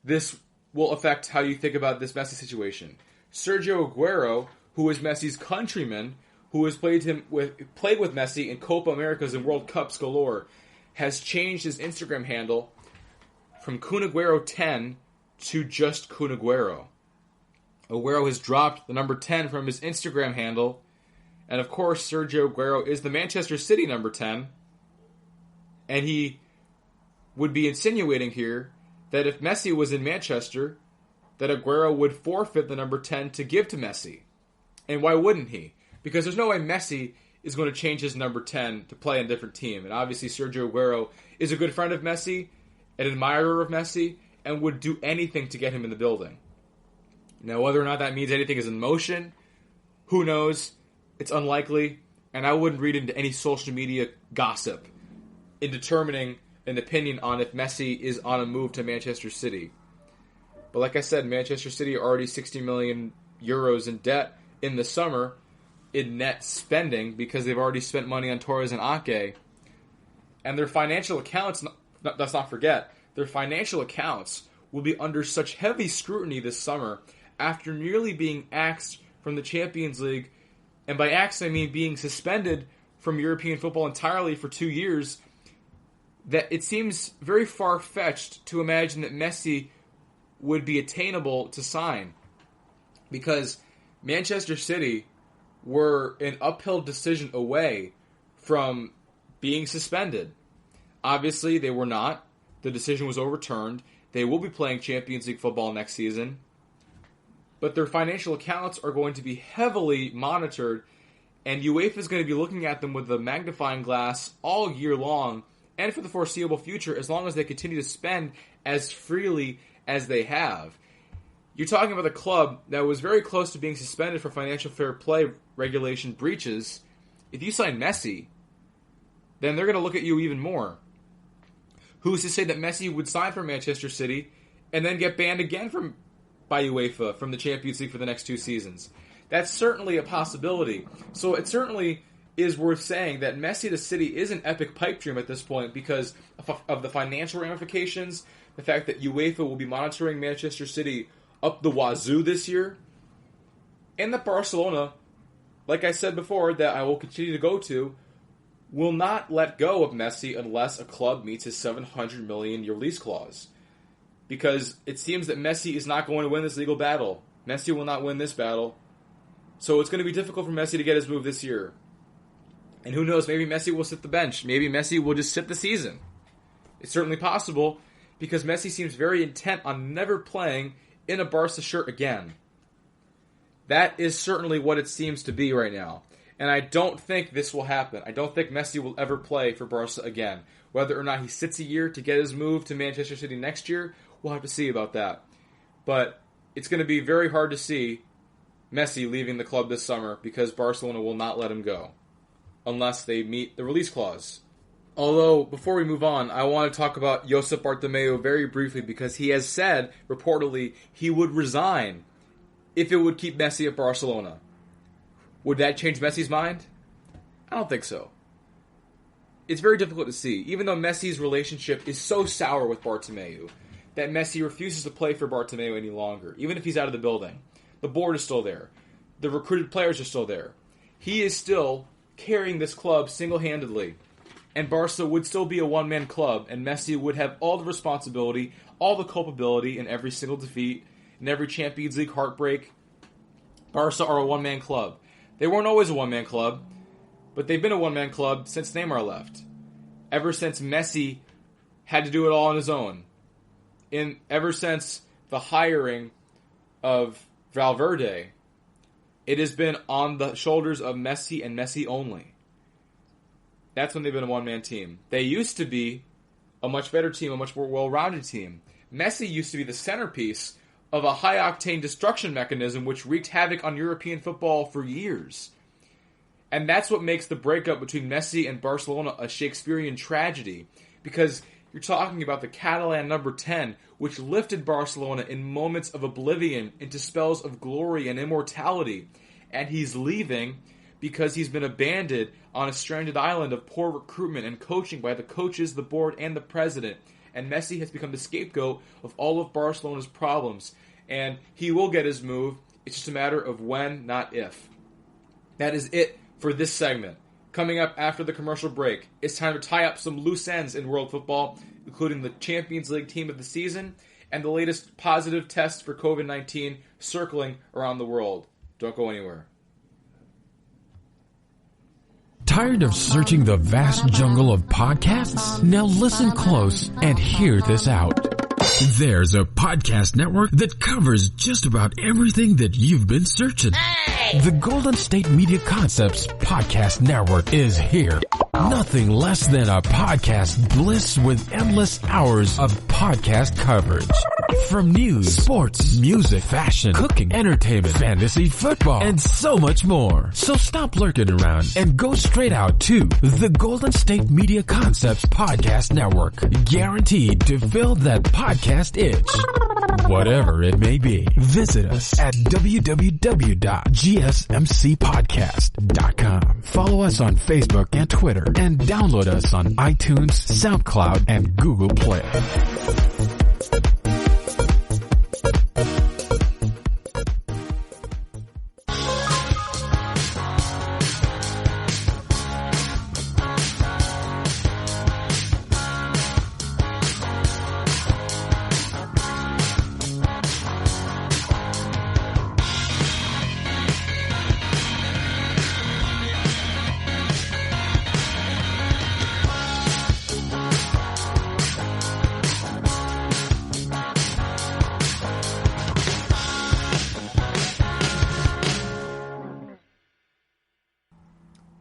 this will affect how you think about this Messi situation. Sergio Aguero, who is Messi's countryman, who has played with Messi in Copa Americas and World Cups galore, has changed his Instagram handle from Kun Aguero 10 to just Kun Aguero. Aguero has dropped the number 10 from his Instagram handle, and of course Sergio Aguero is the Manchester City number 10, and he would be insinuating here that if Messi was in Manchester, that Aguero would forfeit the number 10 to give to Messi. And why wouldn't he? Because there's no way Messi is going to change his number 10 to play on a different team. And obviously Sergio Aguero is a good friend of Messi, an admirer of Messi, and would do anything to get him in the building. Now, whether or not that means anything is in motion, who knows? It's unlikely, and I wouldn't read into any social media gossip in determining an opinion on if Messi is on a move to Manchester City. But like I said, Manchester City are already 60 million euros in debt in the summer in net spending because they've already spent money on Torres and Ake. And their financial accounts, let's not forget, their financial accounts will be under such heavy scrutiny this summer after nearly being axed from the Champions League. And by axed, I mean being suspended from European football entirely for 2 years, that it seems very far-fetched to imagine that Messi would be attainable to sign. Because Manchester City were an uphill decision away from being suspended. Obviously, they were not. The decision was overturned. They will be playing Champions League football next season. But their financial accounts are going to be heavily monitored, and UEFA is going to be looking at them with a magnifying glass all year long, and for the foreseeable future, as long as they continue to spend as freely as they have. You're talking about a club that was very close to being suspended for financial fair play regulation breaches, if you sign Messi, then they're going to look at you even more. Who's to say that Messi would sign for Manchester City and then get banned again by UEFA from the Champions League for the next 2 seasons? That's certainly a possibility. So it certainly is worth saying that Messi to City is an epic pipe dream at this point because of the financial ramifications, the fact that UEFA will be monitoring Manchester City up the wazoo this year, and that Barcelona, like I said before, that I will continue to go to, will not let go of Messi unless a club meets his $700 million release clause. Because it seems that Messi is not going to win this legal battle. Messi will not win this battle. So it's going to be difficult for Messi to get his move this year. And who knows, maybe Messi will sit the bench. Maybe Messi will just sit the season. It's certainly possible because Messi seems very intent on never playing in a Barca shirt again. That is certainly what it seems to be right now. And I don't think this will happen. I don't think Messi will ever play for Barca again. Whether or not he sits a year to get his move to Manchester City next year, we'll have to see about that. But it's going to be very hard to see Messi leaving the club this summer because Barcelona will not let him go unless they meet the release clause. Although, before we move on, I want to talk about Josep Bartomeu very briefly because he has said, reportedly, he would resign if it would keep Messi at Barcelona. Would that change Messi's mind? I don't think so. It's very difficult to see, even though Messi's relationship is so sour with Bartomeu, that Messi refuses to play for Bartomeu any longer, even if he's out of the building. The board is still there. The recruited players are still there. He is still carrying this club single-handedly. And Barca would still be a one-man club, and Messi would have all the responsibility, all the culpability in every single defeat, in every Champions League heartbreak. Barca are a one-man club. They weren't always a one-man club, but they've been a one-man club since Neymar left. Ever since Messi had to do it all on his own. Ever since the hiring of Valverde, it has been on the shoulders of Messi and Messi only. That's when they've been a one-man team. They used to be a much better team, a much more well-rounded team. Messi used to be the centerpiece of a high-octane destruction mechanism which wreaked havoc on European football for years. And that's what makes the breakup between Messi and Barcelona a Shakespearean tragedy. Because you're talking about the Catalan number 10, which lifted Barcelona in moments of oblivion into spells of glory and immortality. And he's leaving because he's been abandoned on a stranded island of poor recruitment and coaching by the coaches, the board, and the president. And Messi has become the scapegoat of all of Barcelona's problems. And he will get his move. It's just a matter of when, not if. That is it for this segment. Coming up after the commercial break, it's time to tie up some loose ends in world football, including the Champions League team of the season and the latest positive tests for COVID-19 circling around the world. Don't go anywhere. Tired of searching the vast jungle of podcasts? Now listen close and hear this out. There's a podcast network that covers just about everything that you've been searching. Hey! The Golden State Media Concepts Podcast Network is here. Nothing less than a podcast bliss with endless hours of podcast coverage. From news, sports, music, fashion, cooking, entertainment, fantasy, football, and so much more. So stop lurking around and go straight out to the Golden State Media Concepts Podcast Network. Guaranteed to fill that podcast itch. Whatever it may be. Visit us at www.gsmcpodcast.com. Follow us on Facebook and Twitter and download us on iTunes, SoundCloud, and Google Play.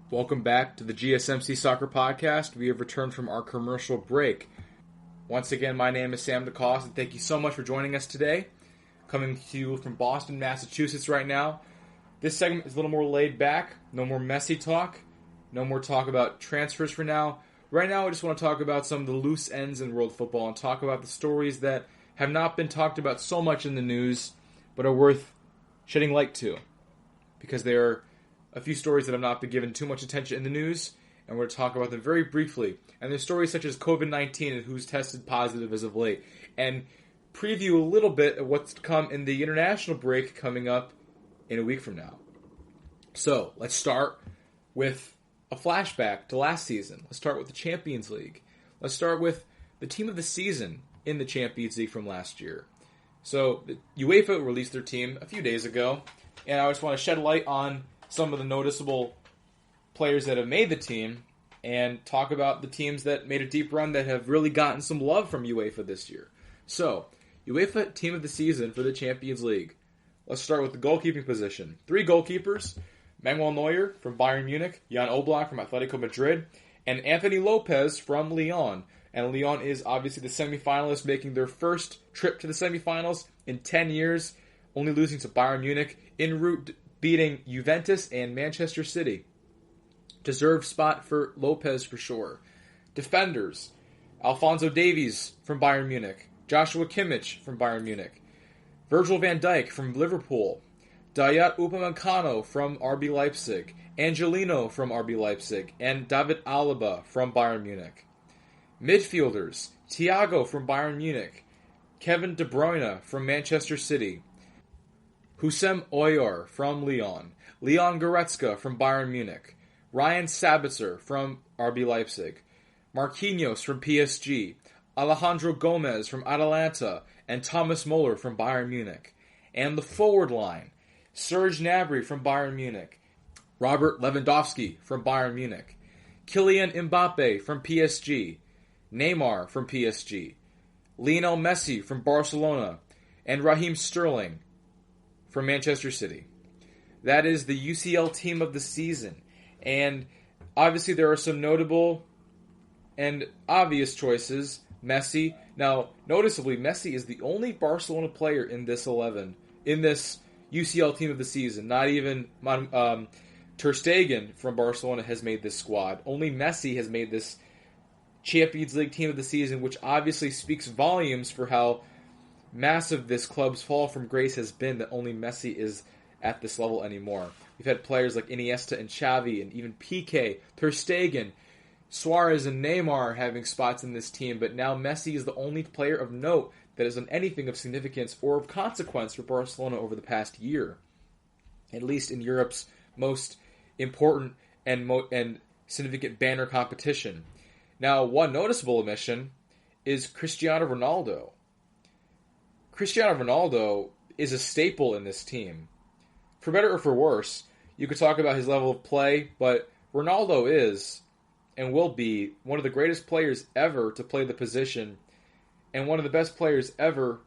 Welcome back to the GSMC Soccer Podcast. We have returned from our commercial break. Once again, my name is Sam DeCoste, and thank you so much for joining us today. Coming to you from Boston, Massachusetts right now. This segment is a little more laid back. No more messy talk. No more talk about transfers for now. Right now, I just want to talk about some of the loose ends in world football and talk about the stories that have not been talked about so much in the news, but are worth shedding light to. Because there are a few stories that have not been given too much attention in the news, and we're going to talk about them very briefly. And there's stories such as COVID-19 and who's tested positive as of late. And preview a little bit of what's to come in the international break coming up in a week from now. So, let's start with a flashback to last season. Let's start with the Champions League. Let's start with the team of the season in the Champions League from last year. So, the UEFA released their team a few days ago, and I just want to shed light on some of the noticeable players that have made the team and talk about the teams that made a deep run that have really gotten some love from UEFA this year. So, UEFA team of the season for the Champions League. Let's start with the goalkeeping position. 3 goalkeepers: Manuel Neuer from Bayern Munich, Jan Oblak from Atletico Madrid, and Anthony Lopez from Lyon. And Lyon is obviously the semifinalists, making their first trip to the semifinals in 10 years, only losing to Bayern Munich, en route beating Juventus and Manchester City. Deserved spot for Lopez for sure. Defenders: Alphonso Davies from Bayern Munich, Joshua Kimmich from Bayern Munich, Virgil van Dijk from Liverpool, Dayot Upamecano from RB Leipzig, Angelino from RB Leipzig, and David Alaba from Bayern Munich. Midfielders: Thiago from Bayern Munich, Kevin De Bruyne from Manchester City, Houssem Aouar from Lyon, Leon Goretzka from Bayern Munich, Ryan Sabitzer from RB Leipzig, Marquinhos from PSG, Alejandro Gomez from Atalanta, and Thomas Muller from Bayern Munich. And the forward line: Serge Gnabry from Bayern Munich, Robert Lewandowski from Bayern Munich, Kylian Mbappe from PSG, Neymar from PSG, Lionel Messi from Barcelona, and Raheem Sterling from Manchester City. That is the UCL team of the season. And obviously there are some notable and obvious choices. Messi. Now, noticeably, Messi is the only Barcelona player in this 11, in this UCL team of the season. Not even Ter Stegen from Barcelona has made this squad. Only Messi has made this Champions League team of the season, which obviously speaks volumes for how massive this club's fall from grace has been, that only Messi is at this level anymore. We've had players like Iniesta and Xavi and even Piqué, Ter Stegen, Suarez and Neymar having spots in this team, but now Messi is the only player of note that has done anything of significance or of consequence for Barcelona over the past year, at least in Europe's most important and significant banner competition. Now, one noticeable omission is Cristiano Ronaldo. Cristiano Ronaldo is a staple in this team. For better or for worse, you could talk about his level of play, but Ronaldo is and will be one of the greatest players ever to play the position and one of the best players ever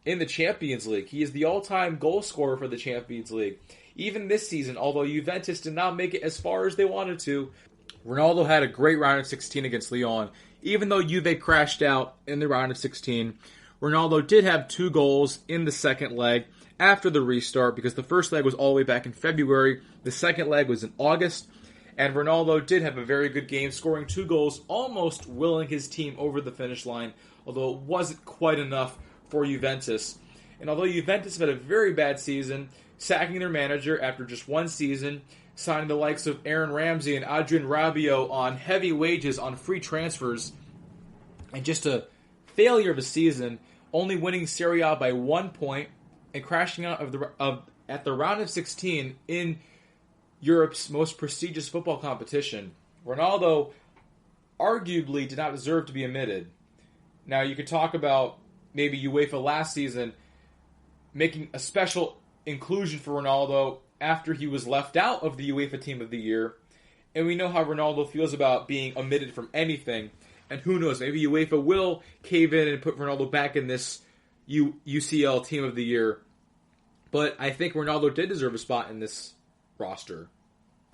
in the Champions League. He is the all-time goal scorer for the Champions League. Even this season, although Juventus did not make it as far as they wanted to, Ronaldo had a great round of 16 against Lyon. Even though Juve crashed out in the round of 16, Ronaldo did have 2 goals in the second leg after the restart, because the first leg was all the way back in February. The second leg was in August. And Ronaldo did have a very good game, scoring 2 goals, almost willing his team over the finish line, although it wasn't quite enough for Juventus. And although Juventus had a very bad season, sacking their manager after just 1 season, signing the likes of Aaron Ramsey and Adrien Rabiot on heavy wages on free transfers, and just a failure of a season, only winning Serie A by 1 point, and crashing out at the round of 16 in Europe's most prestigious football competition, Ronaldo arguably did not deserve to be omitted. Now, you could talk about maybe UEFA last season making a special inclusion for Ronaldo after he was left out of the UEFA Team of the Year, and we know how Ronaldo feels about being omitted from anything, and who knows, maybe UEFA will cave in and put Ronaldo back in this UCL Team of the Year, but I think Ronaldo did deserve a spot in this roster.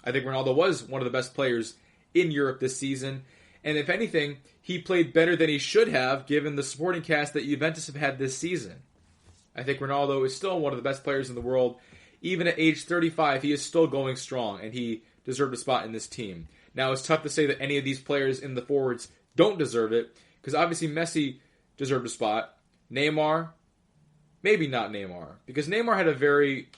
I think Ronaldo was one of the best players in Europe this season, and if anything, he played better than he should have given the supporting cast that Juventus have had this season. I think Ronaldo is still one of the best players in the world, even at age 35, he is still going strong, and he deserved a spot in this team. Now, it's tough to say that any of these players in the forwards don't deserve it, because obviously Messi deserved a spot. Neymar, maybe not Neymar, because Neymar had a very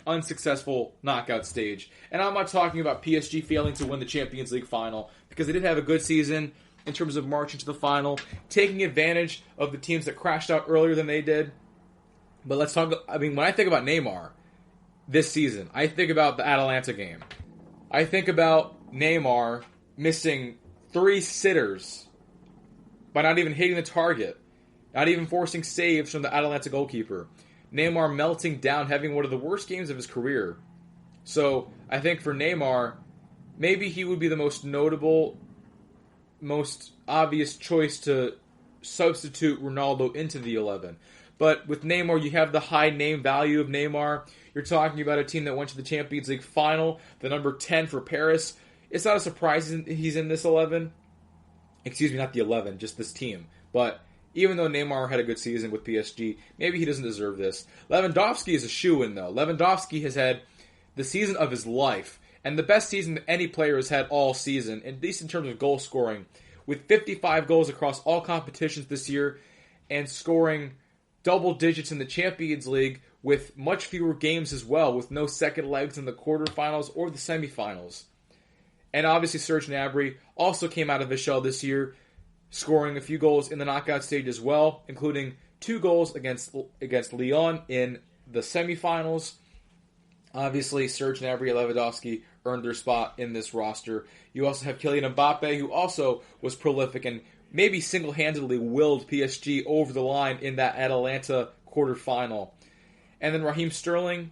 unsuccessful knockout stage. And I'm not talking about PSG failing to win the Champions League final, because they did have a good season in terms of marching to the final, taking advantage of the teams that crashed out earlier than they did. But let's talk, when I think about Neymar this season, I think about the Atalanta game. I think about Neymar missing 3 sitters by not even hitting the target, not even forcing saves from the Atalanta goalkeeper. Neymar melting down, having one of the worst games of his career. So I think for Neymar, maybe he would be the most notable, most obvious choice to substitute Ronaldo into the 11. But with Neymar, you have the high name value of Neymar. You're talking about a team that went to the Champions League final, the number 10 for Paris. It's not a surprise he's in this 11. Excuse me, not the 11, just this team. But even though Neymar had a good season with PSG, maybe he doesn't deserve this. Lewandowski is a shoo-in, though. Lewandowski has had the season of his life, and the best season that any player has had all season, at least in terms of goal scoring, with 55 goals across all competitions this year, and scoring double digits in the Champions League with much fewer games as well, with no second legs in the quarterfinals or the semifinals. And obviously Serge Gnabry also came out of his shell this year, scoring a few goals in the knockout stage as well, including 2 goals against Lyon in the semifinals. Obviously, Serge Gnabry and Lewandowski earned their spot in this roster. You also have Kylian Mbappe, who also was prolific and maybe single-handedly willed PSG over the line in that Atalanta quarterfinal. And then Raheem Sterling,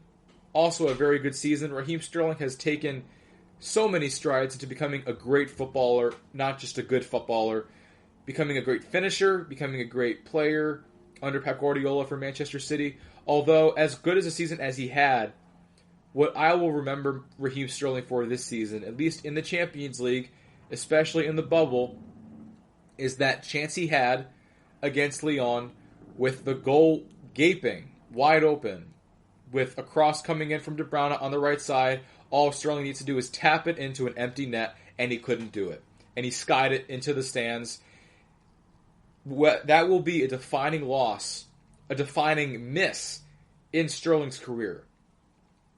also a very good season. Raheem Sterling has taken so many strides into becoming a great footballer, not just a good footballer, becoming a great finisher, becoming a great player under Pep Guardiola for Manchester City. Although, as good as a season as he had, what I will remember Raheem Sterling for this season, at least in the Champions League, especially in the bubble, is that chance he had against Lyon with the goal gaping, wide open, with a cross coming in from De Bruyne on the right side. All Sterling needs to do is tap it into an empty net, and he couldn't do it. And he skied it into the stands. That will be a defining loss, a defining miss in Sterling's career.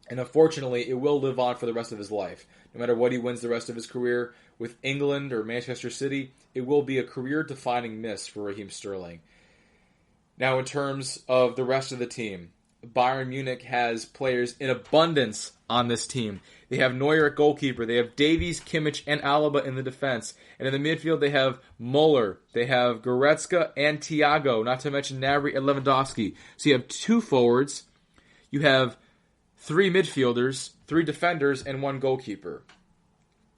And unfortunately, it will live on for the rest of his life. No matter what he wins the rest of his career with England or Manchester City, it will be a career-defining miss for Raheem Sterling. Now, in terms of the rest of the team, Bayern Munich has players in abundance on this team. They have Neuer at goalkeeper. They have Davies, Kimmich, and Alaba in the defense. And in the midfield, they have Muller. They have Goretzka and Thiago, not to mention Gnabry and Lewandowski. So you have 2 forwards. You have 3 midfielders, 3 defenders, and 1 goalkeeper.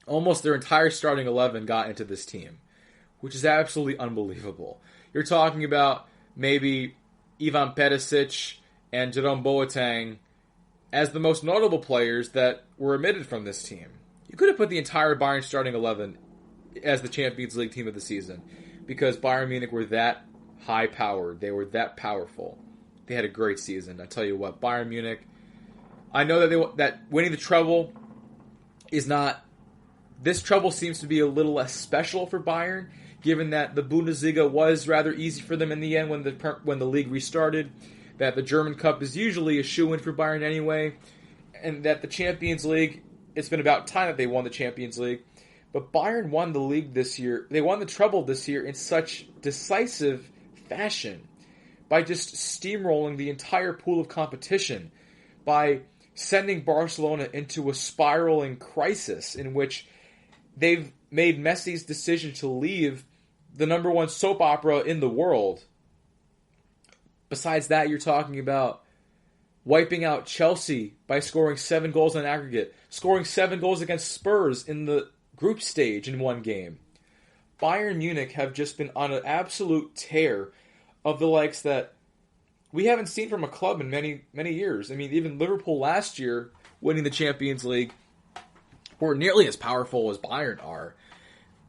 Almost their entire starting 11 got into this team, which is absolutely unbelievable. You're talking about maybe Ivan Perisic and Jerome Boateng as the most notable players that were omitted from this team. You could have put the entire Bayern starting 11 as the Champions League team of the season, because Bayern Munich were that high-powered. They were that powerful. They had a great season. I tell you what, Bayern Munich, I know that winning the treble is not... This treble seems to be a little less special for Bayern, given that the Bundesliga was rather easy for them in the end when the league restarted, that the German Cup is usually a shoo-in for Bayern anyway, and that the Champions League, it's been about time that they won the Champions League. But Bayern won the league this year. They won the treble this year in such decisive fashion, by just steamrolling the entire pool of competition, by sending Barcelona into a spiraling crisis in which they've made Messi's decision to leave the number 1 soap opera in the world. Besides that, you're talking about wiping out Chelsea by scoring 7 goals on aggregate, scoring 7 goals against Spurs in the group stage in 1 game. Bayern Munich have just been on an absolute tear of the likes that we haven't seen from a club in many, many years. I mean, even Liverpool last year, winning the Champions League, were nearly as powerful as Bayern are.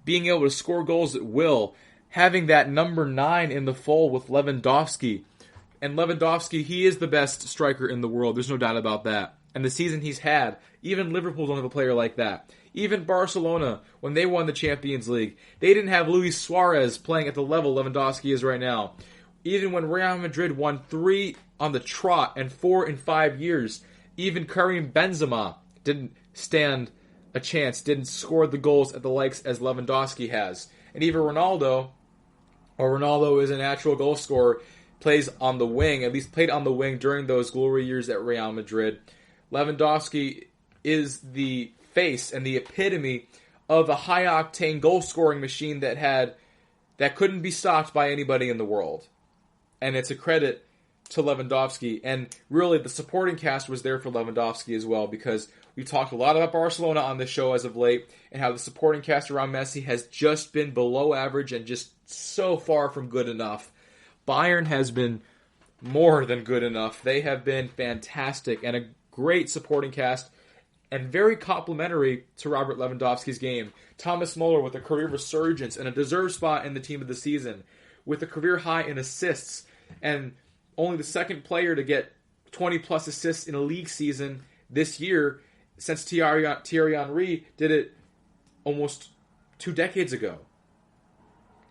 Being able to score goals at will, having that number 9 in the fold with Lewandowski. And Lewandowski, he is the best striker in the world. There's no doubt about that. and the season he's had, even Liverpool don't have a player like that. Even Barcelona, when they won the Champions League, they didn't have Luis Suarez playing at the level Lewandowski is right now. Even when Real Madrid won 3 on the trot and 4 in 5 years, even Karim Benzema didn't stand a chance, didn't score the goals at the likes as Lewandowski has. And even Ronaldo is a natural goal scorer, plays on the wing, at least played on the wing during those glory years at Real Madrid. Lewandowski is the face and the epitome of a high-octane goal-scoring machine that couldn't be stopped by anybody in the world. And it's a credit to Lewandowski. And really, the supporting cast was there for Lewandowski as well, because we've talked a lot about Barcelona on this show as of late, and how the supporting cast around Messi has just been below average and just so far from good enough. Bayern has been more than good enough. They have been fantastic and a great supporting cast, and very complimentary to Robert Lewandowski's game. Thomas Muller with a career resurgence and a deserved spot in the team of the season, with a career high in assists, and only the second player to get 20-plus assists in a league season this year, since Thierry Henry did it almost 2 decades ago.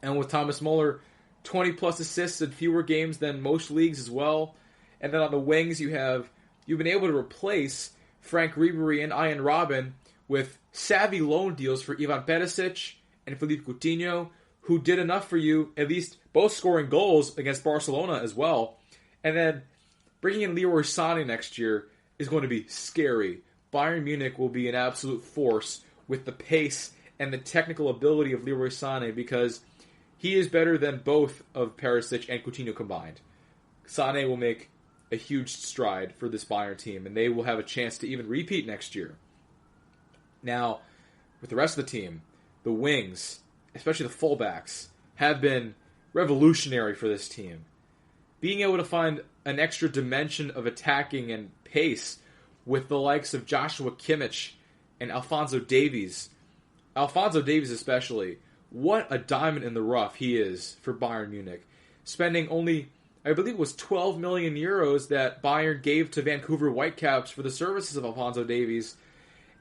And with Thomas Muller, 20-plus assists in fewer games than most leagues as well. And then on the wings, you've been able to replace Frank Ribery and Ian Robin with savvy loan deals for Ivan Perisic and Philippe Coutinho, who did enough for you, at least both scoring goals against Barcelona as well. And then bringing in Leroy Sané next year is going to be scary. Bayern Munich will be an absolute force with the pace and the technical ability of Leroy Sané, because he is better than both of Perisic and Coutinho combined. Sané will make a huge stride for this Bayern team, and they will have a chance to even repeat next year. Now, with the rest of the team, the wings, especially the fullbacks, have been revolutionary for this team. Being able to find an extra dimension of attacking and pace with the likes of Joshua Kimmich and Alphonso Davies. Alphonso Davies especially, what a diamond in the rough he is for Bayern Munich. Spending only, I believe it was 12 million euros that Bayern gave to Vancouver Whitecaps for the services of Alphonso Davies,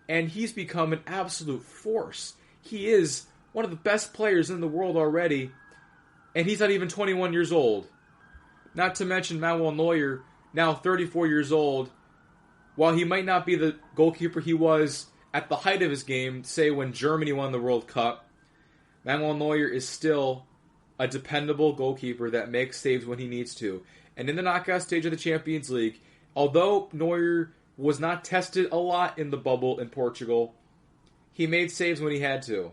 and he's become an absolute force. He is one of the best players in the world already, and he's not even 21 years old. Not to mention Manuel Neuer, now 34 years old. While he might not be the goalkeeper he was at the height of his game, say when Germany won the World Cup, Manuel Neuer is still a dependable goalkeeper that makes saves when he needs to. And in the knockout stage of the Champions League, although Neuer was not tested a lot in the bubble in Portugal, he made saves when he had to.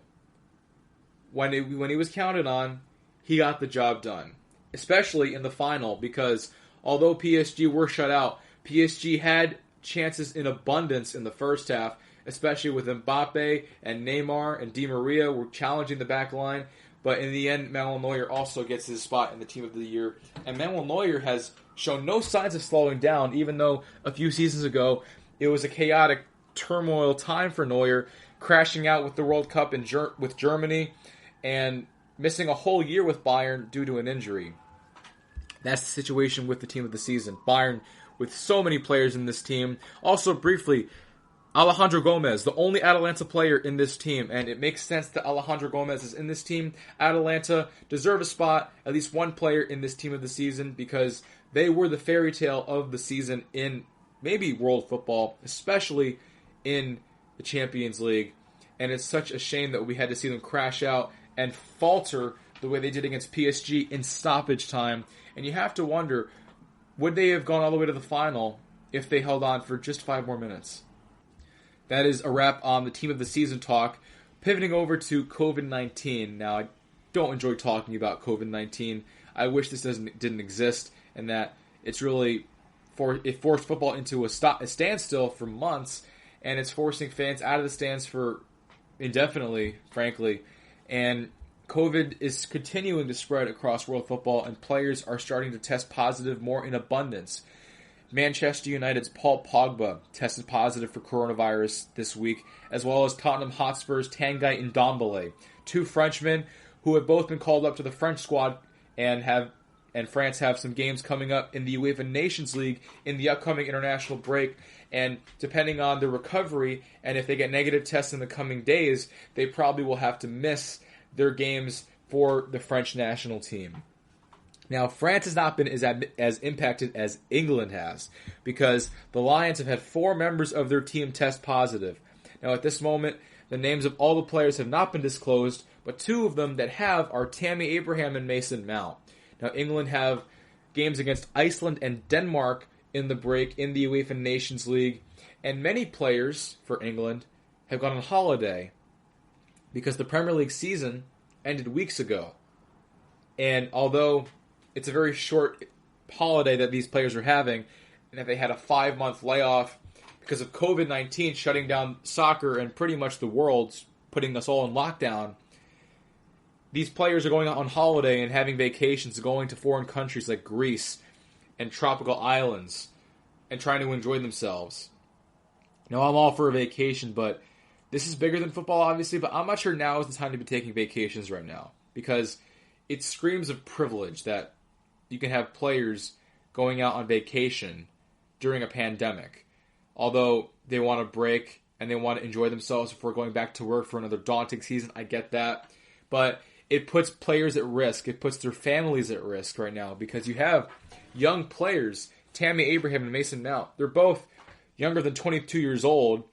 When he was counted on, he got the job done. Especially in the final, because although PSG were shut out, PSG had chances in abundance in the first half, especially with Mbappe and Neymar and Di Maria were challenging the back line. But in the end, Manuel Neuer also gets his spot in the Team of the Year. And Manuel Neuer has shown no signs of slowing down, even though a few seasons ago it was a chaotic turmoil time for Neuer, crashing out with the World Cup with Germany and missing a whole year with Bayern due to an injury. That's the situation with the Team of the Season. Bayern with so many players in this team. Also, briefly, Alejandro Gomez, the only Atalanta player in this team, and it makes sense that Alejandro Gomez is in this team. Atalanta deserve a spot, at least one player in this Team of the Season, because they were the fairy tale of the season in maybe world football, especially in the Champions League. And it's such a shame that we had to see them crash out and falter the way they did against PSG in stoppage time. And you have to wonder, would they have gone all the way to the final if they held on for just 5 more minutes? That is a wrap on the Team of the Season talk. Pivoting over to COVID-19. Now, I don't enjoy talking about COVID-19. I wish this didn't exist, and that it's really it forced football into a standstill for months, and it's forcing fans out of the stands for indefinitely, frankly. And COVID is continuing to spread across world football, and players are starting to test positive more in abundance. Manchester United's Paul Pogba tested positive for coronavirus this week, as well as Tottenham Hotspur's Tanguy Ndombele, 2 Frenchmen who have both been called up to the French squad and have and France have some games coming up in the UEFA Nations League in the upcoming international break. And depending on the recovery, and if they get negative tests in the coming days, they probably will have to miss their games for the French national team. Now, France has not been as impacted as England has, because the Lions have had 4 members of their team test positive. Now, at this moment, the names of all the players have not been disclosed, but 2 of them that have are Tammy Abraham and Mason Mount. Now, England have games against Iceland and Denmark in the break in the UEFA Nations League, and many players for England have gone on holiday because the Premier League season ended weeks ago. And although it's a very short holiday that these players are having, and that they had a 5-month layoff because of COVID-19 shutting down soccer and pretty much the world, putting us all in lockdown, these players are going on holiday and having vacations, going to foreign countries like Greece and tropical islands and trying to enjoy themselves. Now, I'm all for a vacation, but this is bigger than football, obviously, but I'm not sure now is the time to be taking vacations right now, because it screams of privilege that you can have players going out on vacation during a pandemic, although they want a break and they want to enjoy themselves before going back to work for another daunting season. I get that, but it puts players at risk. It puts their families at risk right now, because you have young players, Tammy Abraham and Mason Mount. They're both younger than 22 years old,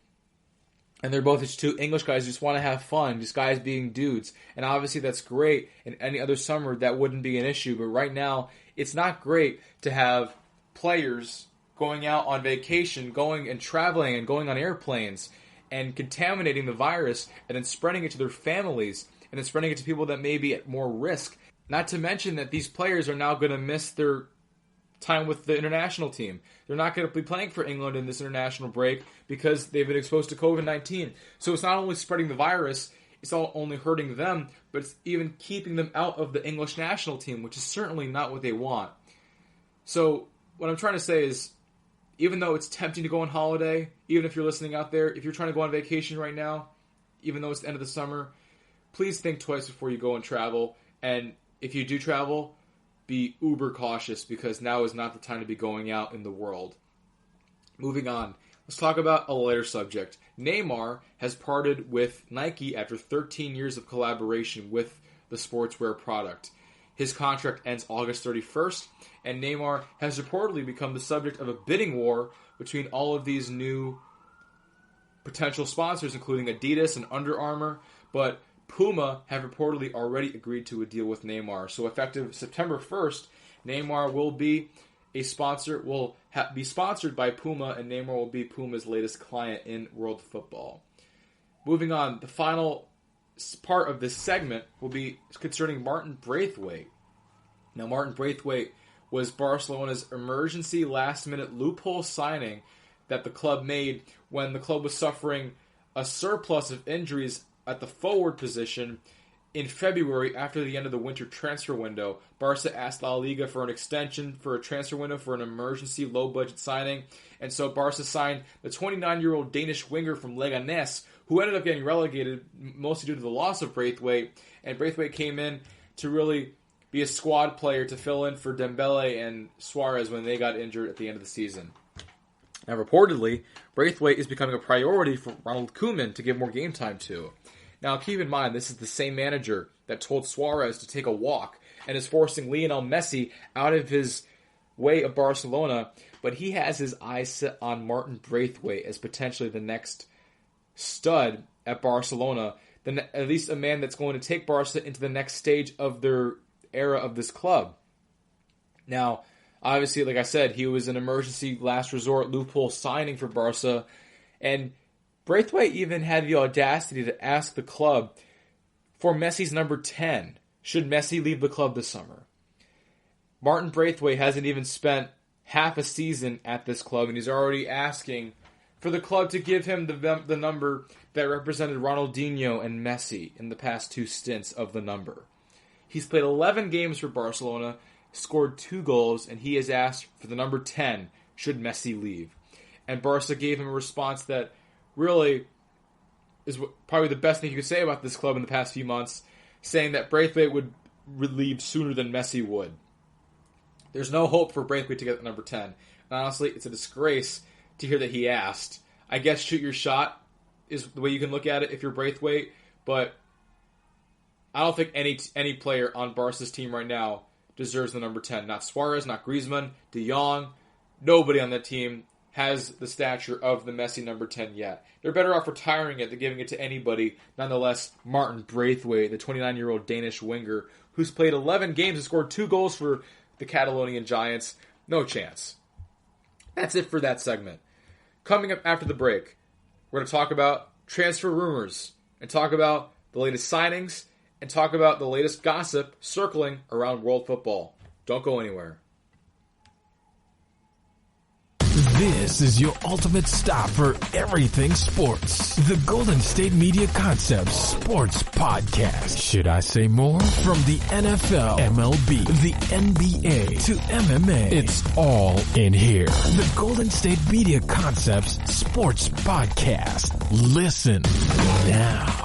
and they're both just 2 English guys who just want to have fun, just guys being dudes. And obviously that's great. In any other summer, that wouldn't be an issue. But right now, it's not great to have players going out on vacation, going and traveling and going on airplanes and contaminating the virus and then spreading it to their families and then spreading it to people that may be at more risk. Not to mention that these players are now going to miss their time with the international team. They're not going to be playing for England in this international break because they've been exposed to COVID-19. So it's not only spreading the virus, it's not only hurting them, but it's even keeping them out of the English national team, which is certainly not what they want. So what I'm trying to say is, even though it's tempting to go on holiday, even if you're listening out there, if you're trying to go on vacation right now, even though it's the end of the summer, please think twice before you go and travel. And if you do travel, be uber cautious, because now is not the time to be going out in the world. Moving on, let's talk about a lighter subject. Neymar has parted with Nike after 13 years of collaboration with the sportswear product. His contract ends August 31st, and Neymar has reportedly become the subject of a bidding war between all of these new potential sponsors, including Adidas and Under Armour, but Puma have reportedly already agreed to a deal with Neymar. So effective September 1st, Neymar will be a sponsor, will be sponsored by Puma, and Neymar will be Puma's latest client in world football. Moving on, the final part of this segment will be concerning Martin Braithwaite. Now, Martin Braithwaite was Barcelona's emergency last-minute loophole signing that the club made when the club was suffering a surplus of injuries at the forward position in February after the end of the winter transfer window. Barca asked La Liga for an extension for a transfer window for an emergency low-budget signing, and so Barca signed the 29-year-old Danish winger from Leganés, who ended up getting relegated mostly due to the loss of Braithwaite, and Braithwaite came in to really be a squad player to fill in for Dembele and Suarez when they got injured at the end of the season. Now, reportedly, Braithwaite is becoming a priority for Ronald Koeman to give more game time to. Now, keep in mind, this is the same manager that told Suarez to take a walk and is forcing Lionel Messi out of his way of Barcelona, but he has his eyes set on Martin Braithwaite as potentially the next stud at Barcelona, at least a man that's going to take Barca into the next stage of their era of this club. Now, obviously, like I said, he was an emergency last resort loophole signing for Barca, and Braithwaite even had the audacity to ask the club for Messi's number 10, should Messi leave the club this summer. Martin Braithwaite hasn't even spent half a season at this club, and he's already asking for the club to give him the number that represented Ronaldinho and Messi in the past 2 stints of the number. He's played 11 games for Barcelona, scored 2 goals, and he has asked for the number 10, should Messi leave. And Barca gave him a response that really is probably the best thing you could say about this club in the past few months, saying that Braithwaite would leave sooner than Messi would. There's no hope for Braithwaite to get number 10. And honestly, it's a disgrace to hear that he asked. I guess shoot your shot is the way you can look at it if you're Braithwaite, but I don't think any player on Barca's team right now deserves the number 10. Not Suarez, not Griezmann, De Jong. Nobody on that team has the stature of the Messi number 10 yet. They're better off retiring it than giving it to anybody. Nonetheless, Martin Braithwaite, the 29-year-old Danish winger, who's played 11 games and scored 2 goals for the Catalonian Giants. No chance. That's it for that segment. Coming up after the break, we're going to talk about transfer rumors and talk about the latest signings and talk about the latest gossip circling around world football. Don't go anywhere. This is your ultimate stop for everything sports. The Golden State Media Concepts Sports Podcast. Should I say more? From the NFL, MLB, the NBA to MMA, it's all in here. The Golden State Media Concepts Sports Podcast. Listen now.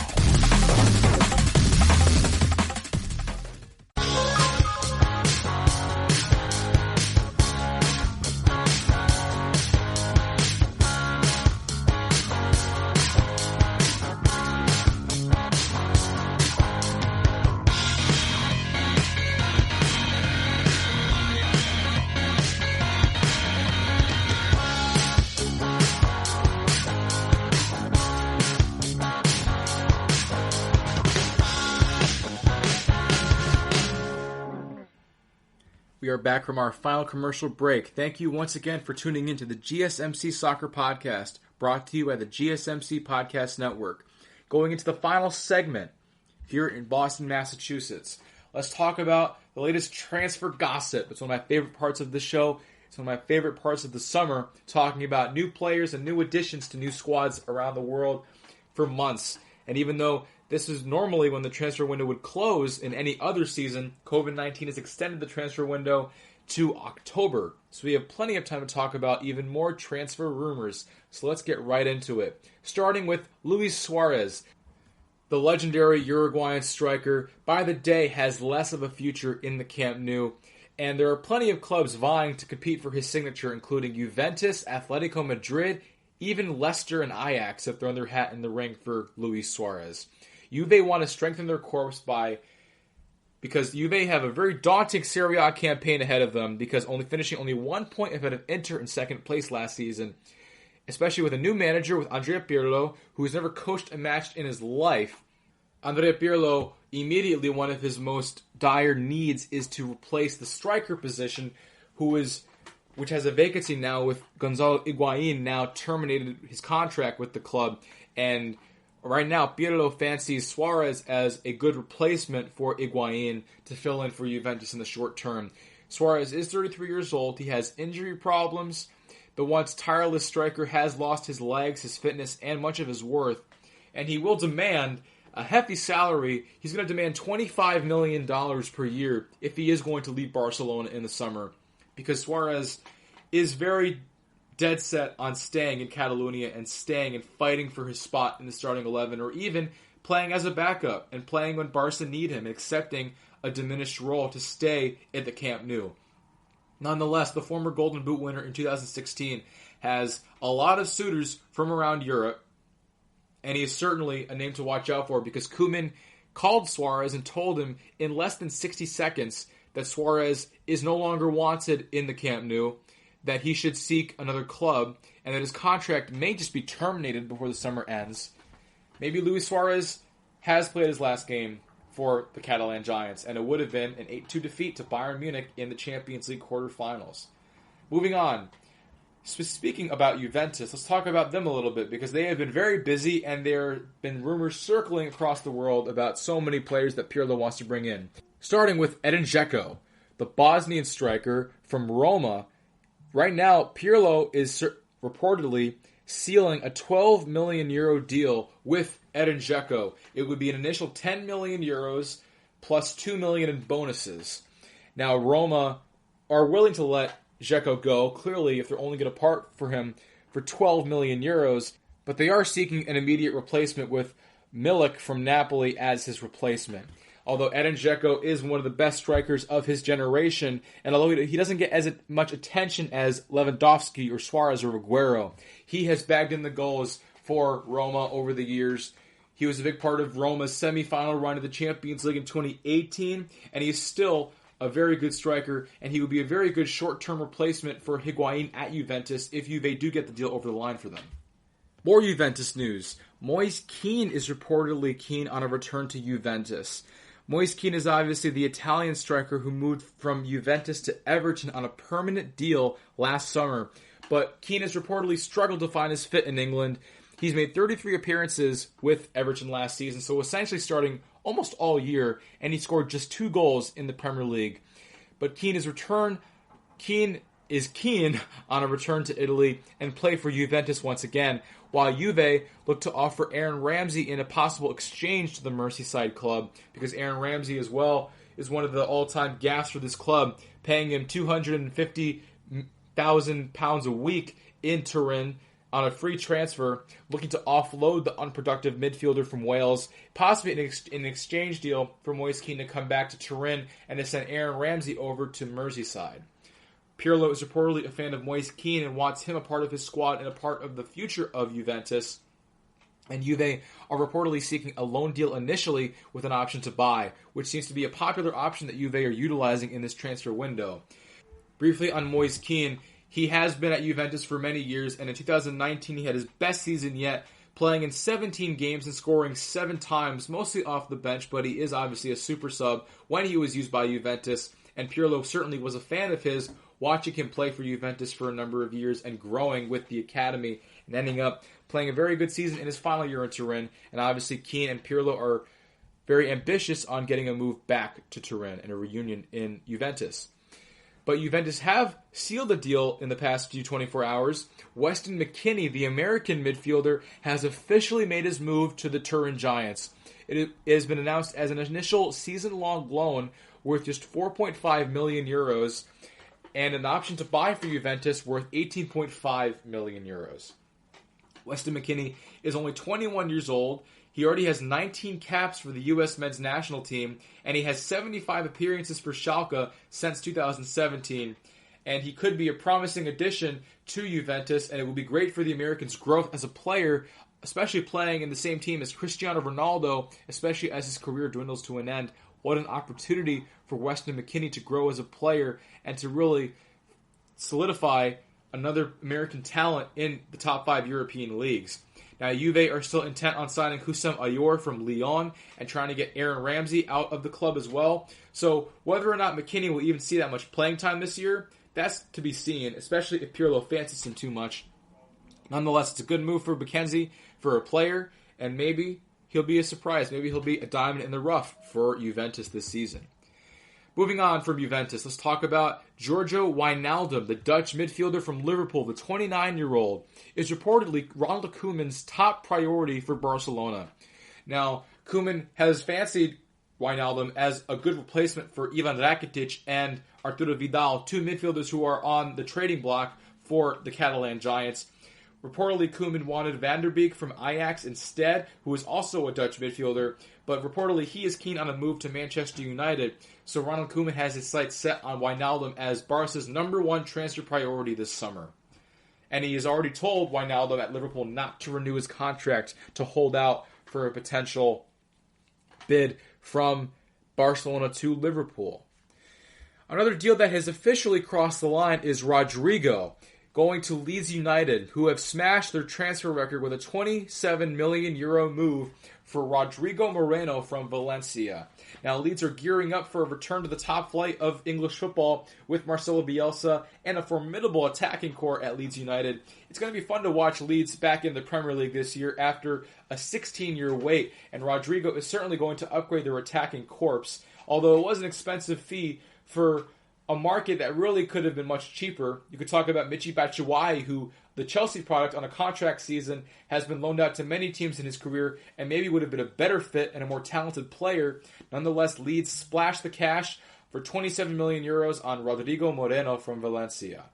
We are back from our final commercial break. Thank you once again for tuning in to the GSMC Soccer Podcast, brought to you by the GSMC Podcast Network. Going into the final segment here in Boston, Massachusetts, let's talk about the latest transfer gossip. It's one of my favorite parts of the show. It's one of my favorite parts of the summer, talking about new players and new additions to new squads around the world for months. And even though this is normally when the transfer window would close in any other season, COVID-19 has extended the transfer window to October. So we have plenty of time to talk about even more transfer rumors. So let's get right into it. Starting with Luis Suarez. The legendary Uruguayan striker, by the day, has less of a future in the Camp Nou. And there are plenty of clubs vying to compete for his signature, including Juventus, Atletico Madrid, even Leicester and Ajax have thrown their hat in the ring for Luis Suarez. Juve want to strengthen their corps because Juve have a very daunting Serie A campaign ahead of them, because finishing only 1 point ahead of Inter in second place last season, especially with a new manager, with Andrea Pirlo, who has never coached a match in his life. Andrea Pirlo, immediately one of his most dire needs is to replace the striker position, which has a vacancy now, with Gonzalo Higuain now terminated his contract with the club. And right now, Pirlo fancies Suarez as a good replacement for Higuain to fill in for Juventus in the short term. Suarez is 33 years old. He has injury problems. The once tireless striker has lost his legs, his fitness, and much of his worth. And he will demand a hefty salary. He's going to demand $25 million per year if he is going to leave Barcelona in the summer, because Suarez is very dead set on staying in Catalonia and staying and fighting for his spot in the starting 11, or even playing as a backup and playing when Barca need him, and accepting a diminished role to stay at the Camp Nou. Nonetheless, the former Golden Boot winner in 2016 has a lot of suitors from around Europe, and he is certainly a name to watch out for, because Koeman called Suarez and told him in less than 60 seconds that Suarez is no longer wanted in the Camp Nou, that he should seek another club, and that his contract may just be terminated before the summer ends. Maybe Luis Suarez has played his last game for the Catalan Giants, and it would have been an 8-2 defeat to Bayern Munich in the Champions League quarterfinals. Moving on, speaking about Juventus, let's talk about them a little bit, because they have been very busy, and there have been rumors circling across the world about so many players that Pirlo wants to bring in. Starting with Edin Dzeko, the Bosnian striker from Roma. Right now, Pirlo is reportedly sealing a €12 million deal with Edin Dzeko. It would be an initial €10 million plus $2 million in bonuses. Now, Roma are willing to let Dzeko go, clearly, if they're only going to part for him for €12 million, but they are seeking an immediate replacement with Milik from Napoli as his replacement. although Edin Dzeko is one of the best strikers of his generation, and although he doesn't get as much attention as Lewandowski or Suarez or Aguero, he has bagged in the goals for Roma over the years. He was a big part of Roma's semifinal run to the Champions League in 2018, and he is still a very good striker, and he would be a very good short-term replacement for Higuain at Juventus if Juve do get the deal over the line for them. More Juventus news. Moise Kean is reportedly keen on a return to Juventus. Moise Kean is obviously the Italian striker who moved from Juventus to Everton on a permanent deal last summer, but Kean has reportedly struggled to find his fit in England. He's made 33 appearances with Everton last season, so essentially starting almost all year, and he scored just 2 goals in the Premier League. But Kean is keen on a return to Italy and play for Juventus once again, while Juve look to offer Aaron Ramsey in a possible exchange to the Merseyside club, because Aaron Ramsey as well is one of the all-time gaffes for this club, paying him £250,000 a week in Turin on a free transfer, looking to offload the unproductive midfielder from Wales, possibly in an exchange deal for Moise Kean to come back to Turin and to send Aaron Ramsey over to Merseyside. Pirlo is reportedly a fan of Moise Kean and wants him a part of his squad and a part of the future of Juventus. And Juve are reportedly seeking a loan deal initially with an option to buy, which seems to be a popular option that Juve are utilizing in this transfer window. Briefly on Moise Kean, he has been at Juventus for many years, and in 2019 he had his best season yet, playing in 17 games and scoring 7 times, mostly off the bench, but he is obviously a super sub when he was used by Juventus, and Pirlo certainly was a fan of his, watching him play for Juventus for a number of years and growing with the academy and ending up playing a very good season in his final year in Turin, and obviously Kean and Pirlo are very ambitious on getting a move back to Turin and a reunion in Juventus. But Juventus have sealed a deal in the past few 24 hours. Weston McKennie, the American midfielder, has officially made his move to the Turin Giants. It has been announced as an initial season-long loan worth just 4.5 million euros and an option to buy for Juventus worth 18.5 million euros. Weston McKennie is only 21 years old. He already has 19 caps for the U.S. men's national team, and he has 75 appearances for Schalke since 2017. And he could be a promising addition to Juventus, and it will be great for the Americans' growth as a player, especially playing in the same team as Cristiano Ronaldo, especially as his career dwindles to an end. What an opportunity for Weston McKennie to grow as a player and to really solidify another American talent in the top 5 European leagues. Now, Juve are still intent on signing Houssem Ayour from Lyon and trying to get Aaron Ramsey out of the club as well. So whether or not McKennie will even see that much playing time this year, that's to be seen, especially if Pirlo fancies him too much. Nonetheless, it's a good move for McKenzie, for a player, and maybe he'll be a surprise. Maybe he'll be a diamond in the rough for Juventus this season. Moving on from Juventus, let's talk about Giorgio Wijnaldum, the Dutch midfielder from Liverpool. The 29-year-old is reportedly Ronald Koeman's top priority for Barcelona. Now, Koeman has fancied Wijnaldum as a good replacement for Ivan Rakitic and Arturo Vidal, 2 midfielders who are on the trading block for the Catalan Giants. Reportedly, Koeman wanted Van der Beek from Ajax instead, who is also a Dutch midfielder, but reportedly he is keen on a move to Manchester United, so Ronald Koeman has his sights set on Wijnaldum as Barca's #1 transfer priority this summer. And he has already told Wijnaldum at Liverpool not to renew his contract, to hold out for a potential bid from Barcelona to Liverpool. Another deal that has officially crossed the line is Rodrigo, going to Leeds United, who have smashed their transfer record with a 27 million euro move for Rodrigo Moreno from Valencia. Now, Leeds are gearing up for a return to the top flight of English football with Marcelo Bielsa and a formidable attacking core at Leeds United. It's going to be fun to watch Leeds back in the Premier League this year after a 16-year wait, and Rodrigo is certainly going to upgrade their attacking corps, although it was an expensive fee for a market that really could have been much cheaper. You could talk about Michy Batshuayi, who, the Chelsea product on a contract season, has been loaned out to many teams in his career and maybe would have been a better fit and a more talented player. Nonetheless, Leeds splashed the cash for 27 million euros on Rodrigo Moreno from Valencia.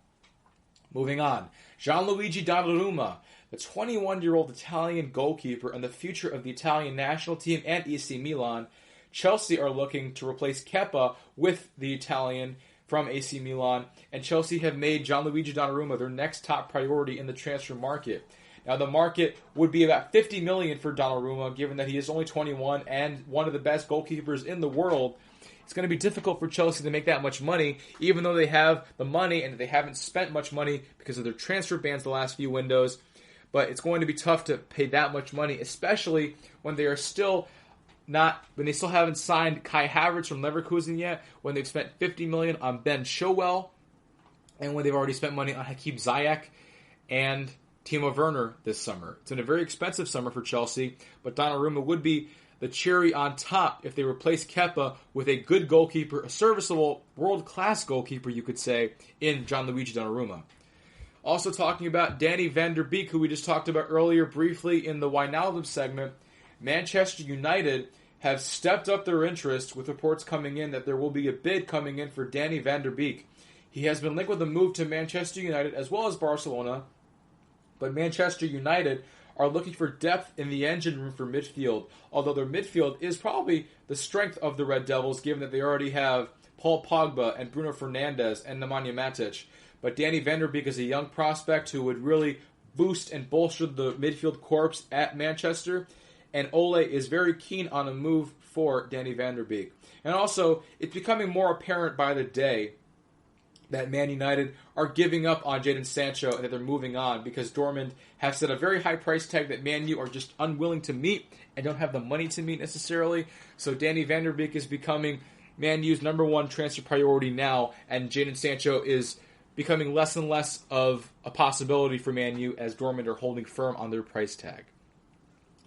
Moving on, Gianluigi Donnarumma, the 21-year-old Italian goalkeeper and the future of the Italian national team and AC Milan, Chelsea are looking to replace Kepa with the Italian from AC Milan, and Chelsea have made Gianluigi Donnarumma their next top priority in the transfer market. Now, the market would be about $50 million for Donnarumma, given that he is only 21 and one of the best goalkeepers in the world. It's going to be difficult for Chelsea to make that much money, even though they have the money and they haven't spent much money because of their transfer bans the last few windows. But it's going to be tough to pay that much money, especially when they still haven't signed Kai Havertz from Leverkusen yet, when they've spent $50 million on Ben Chilwell, and when they've already spent money on Hakim Ziyech and Timo Werner this summer. It's been a very expensive summer for Chelsea, but Donnarumma would be the cherry on top if they replace Kepa with a good goalkeeper, a serviceable, world-class goalkeeper, you could say, in Gianluigi Donnarumma. Also talking about Danny van der Beek, who we just talked about earlier briefly in the Wijnaldum segment, Manchester United have stepped up their interest with reports coming in that there will be a bid coming in for Danny van der Beek. He has been linked with a move to Manchester United as well as Barcelona, but Manchester United are looking for depth in the engine room for midfield, although their midfield is probably the strength of the Red Devils, given that they already have Paul Pogba and Bruno Fernandes and Nemanja Matic. But Danny van der Beek is a young prospect who would really boost and bolster the midfield corps at Manchester, and Ole is very keen on a move for Danny van der Beek. And also, it's becoming more apparent by the day that Man United are giving up on Jadon Sancho and that they're moving on because Dortmund have set a very high price tag that Man U are just unwilling to meet and don't have the money to meet necessarily. So Danny van der Beek is becoming Man U's number one transfer priority now, and Jadon Sancho is becoming less and less of a possibility for Man U as Dortmund are holding firm on their price tag.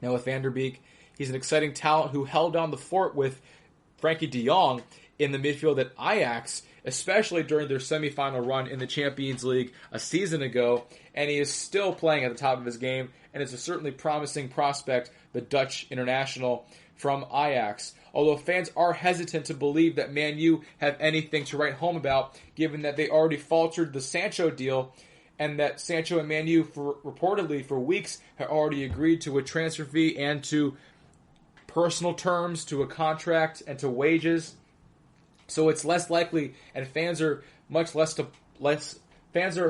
Now with Van der Beek, he's an exciting talent who held down the fort with Frankie de Jong in the midfield at Ajax, especially during their semifinal run in the Champions League a season ago, and he is still playing at the top of his game, and is a certainly promising prospect, the Dutch international from Ajax. Although fans are hesitant to believe that Man U have anything to write home about, given that they already faltered the Sancho deal, and that Sancho and Man U, reportedly for weeks, had already agreed to a transfer fee and to personal terms, to a contract, and to wages. So it's less likely, and fans are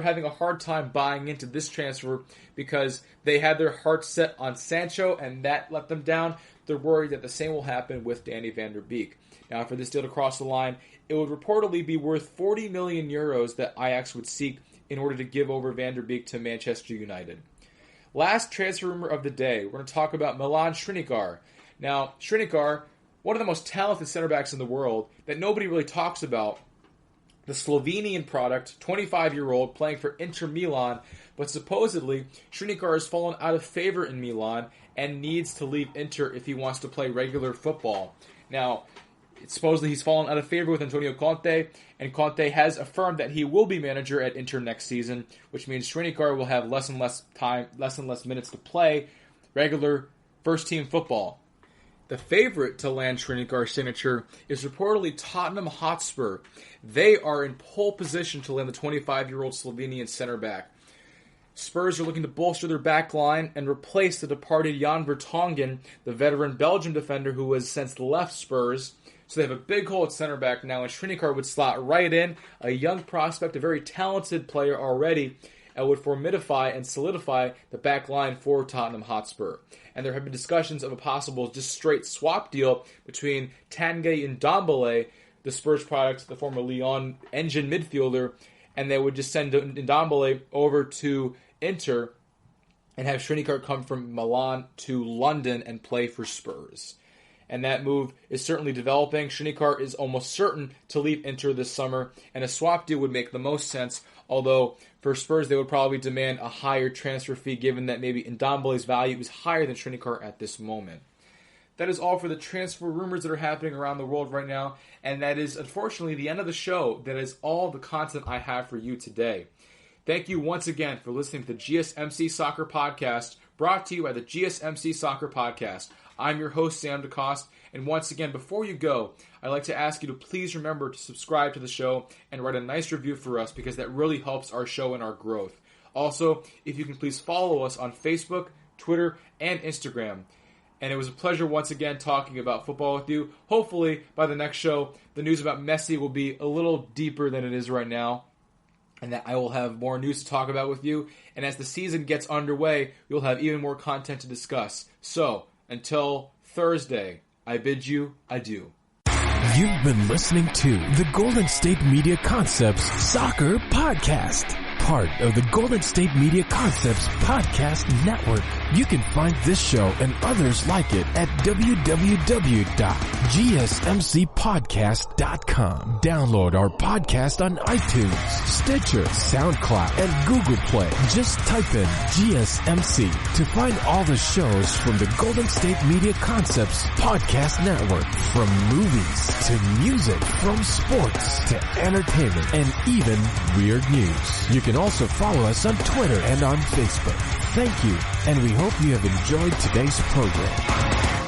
having a hard time buying into this transfer because they had their hearts set on Sancho, and that let them down. They're worried that the same will happen with Danny van der Beek. Now, for this deal to cross the line, it would reportedly be worth 40 million euros that Ajax would seek in order to give over Van der Beek to Manchester United. Last transfer rumor of the day, we're going to talk about Milan Skriniar. Now, Skriniar, one of the most talented center backs in the world that nobody really talks about, the Slovenian product, 25-year-old, playing for Inter Milan, but supposedly Skriniar has fallen out of favor in Milan and needs to leave Inter if he wants to play regular football. Now, supposedly he's fallen out of favor with Antonio Conte, and Conte has affirmed that he will be manager at Inter next season, which means Skriniar will have less and less time, less and less minutes to play regular first-team football. The favorite to land Skriniar's signature is reportedly Tottenham Hotspur. They are in pole position to land the 25-year-old Slovenian center back. Spurs are looking to bolster their back line and replace the departed Jan Vertonghen, the veteran Belgian defender who has since left Spurs. So they have a big hole at center back now, and Skriniar would slot right in, a young prospect, a very talented player already, and would formidify and solidify the back line for Tottenham Hotspur. And there have been discussions of a possible just straight swap deal between Tanguy Ndombele, the Spurs product, the former Lyon engine midfielder, and they would just send Ndombele over to Inter and have Skriniar come from Milan to London and play for Spurs. And that move is certainly developing. Skriniar is almost certain to leave Inter this summer, and a swap deal would make the most sense, although for Spurs they would probably demand a higher transfer fee given that maybe Ndombele's value is higher than Skriniar at this moment. That is all for the transfer rumors that are happening around the world right now, and that is unfortunately the end of the show. That is all the content I have for you today. Thank you once again for listening to the GSMC Soccer Podcast, brought to you by the GSMC Soccer Podcast. I'm your host, Sam DeCoste, and once again, before you go, I'd like to ask you to please remember to subscribe to the show and write a nice review for us because that really helps our show and our growth. Also, if you can please follow us on Facebook, Twitter, and Instagram. And it was a pleasure once again talking about football with you. Hopefully, by the next show, the news about Messi will be a little deeper than it is right now, and that I will have more news to talk about with you. And as the season gets underway, we'll have even more content to discuss. So, until Thursday, I bid you adieu. You've been listening to the Golden State Media Concepts Soccer Podcast, part of the Golden State Media Concepts Podcast Network. You can find this show and others like it at www.gsmcpodcast.com. Download our podcast on iTunes, Stitcher, SoundCloud, and Google Play. Just type in GSMC to find all the shows from the Golden State Media Concepts Podcast Network. From movies to music, from sports to entertainment, and even weird news. You can also follow us on Twitter and on Facebook. Thank you, and we hope you have enjoyed today's program.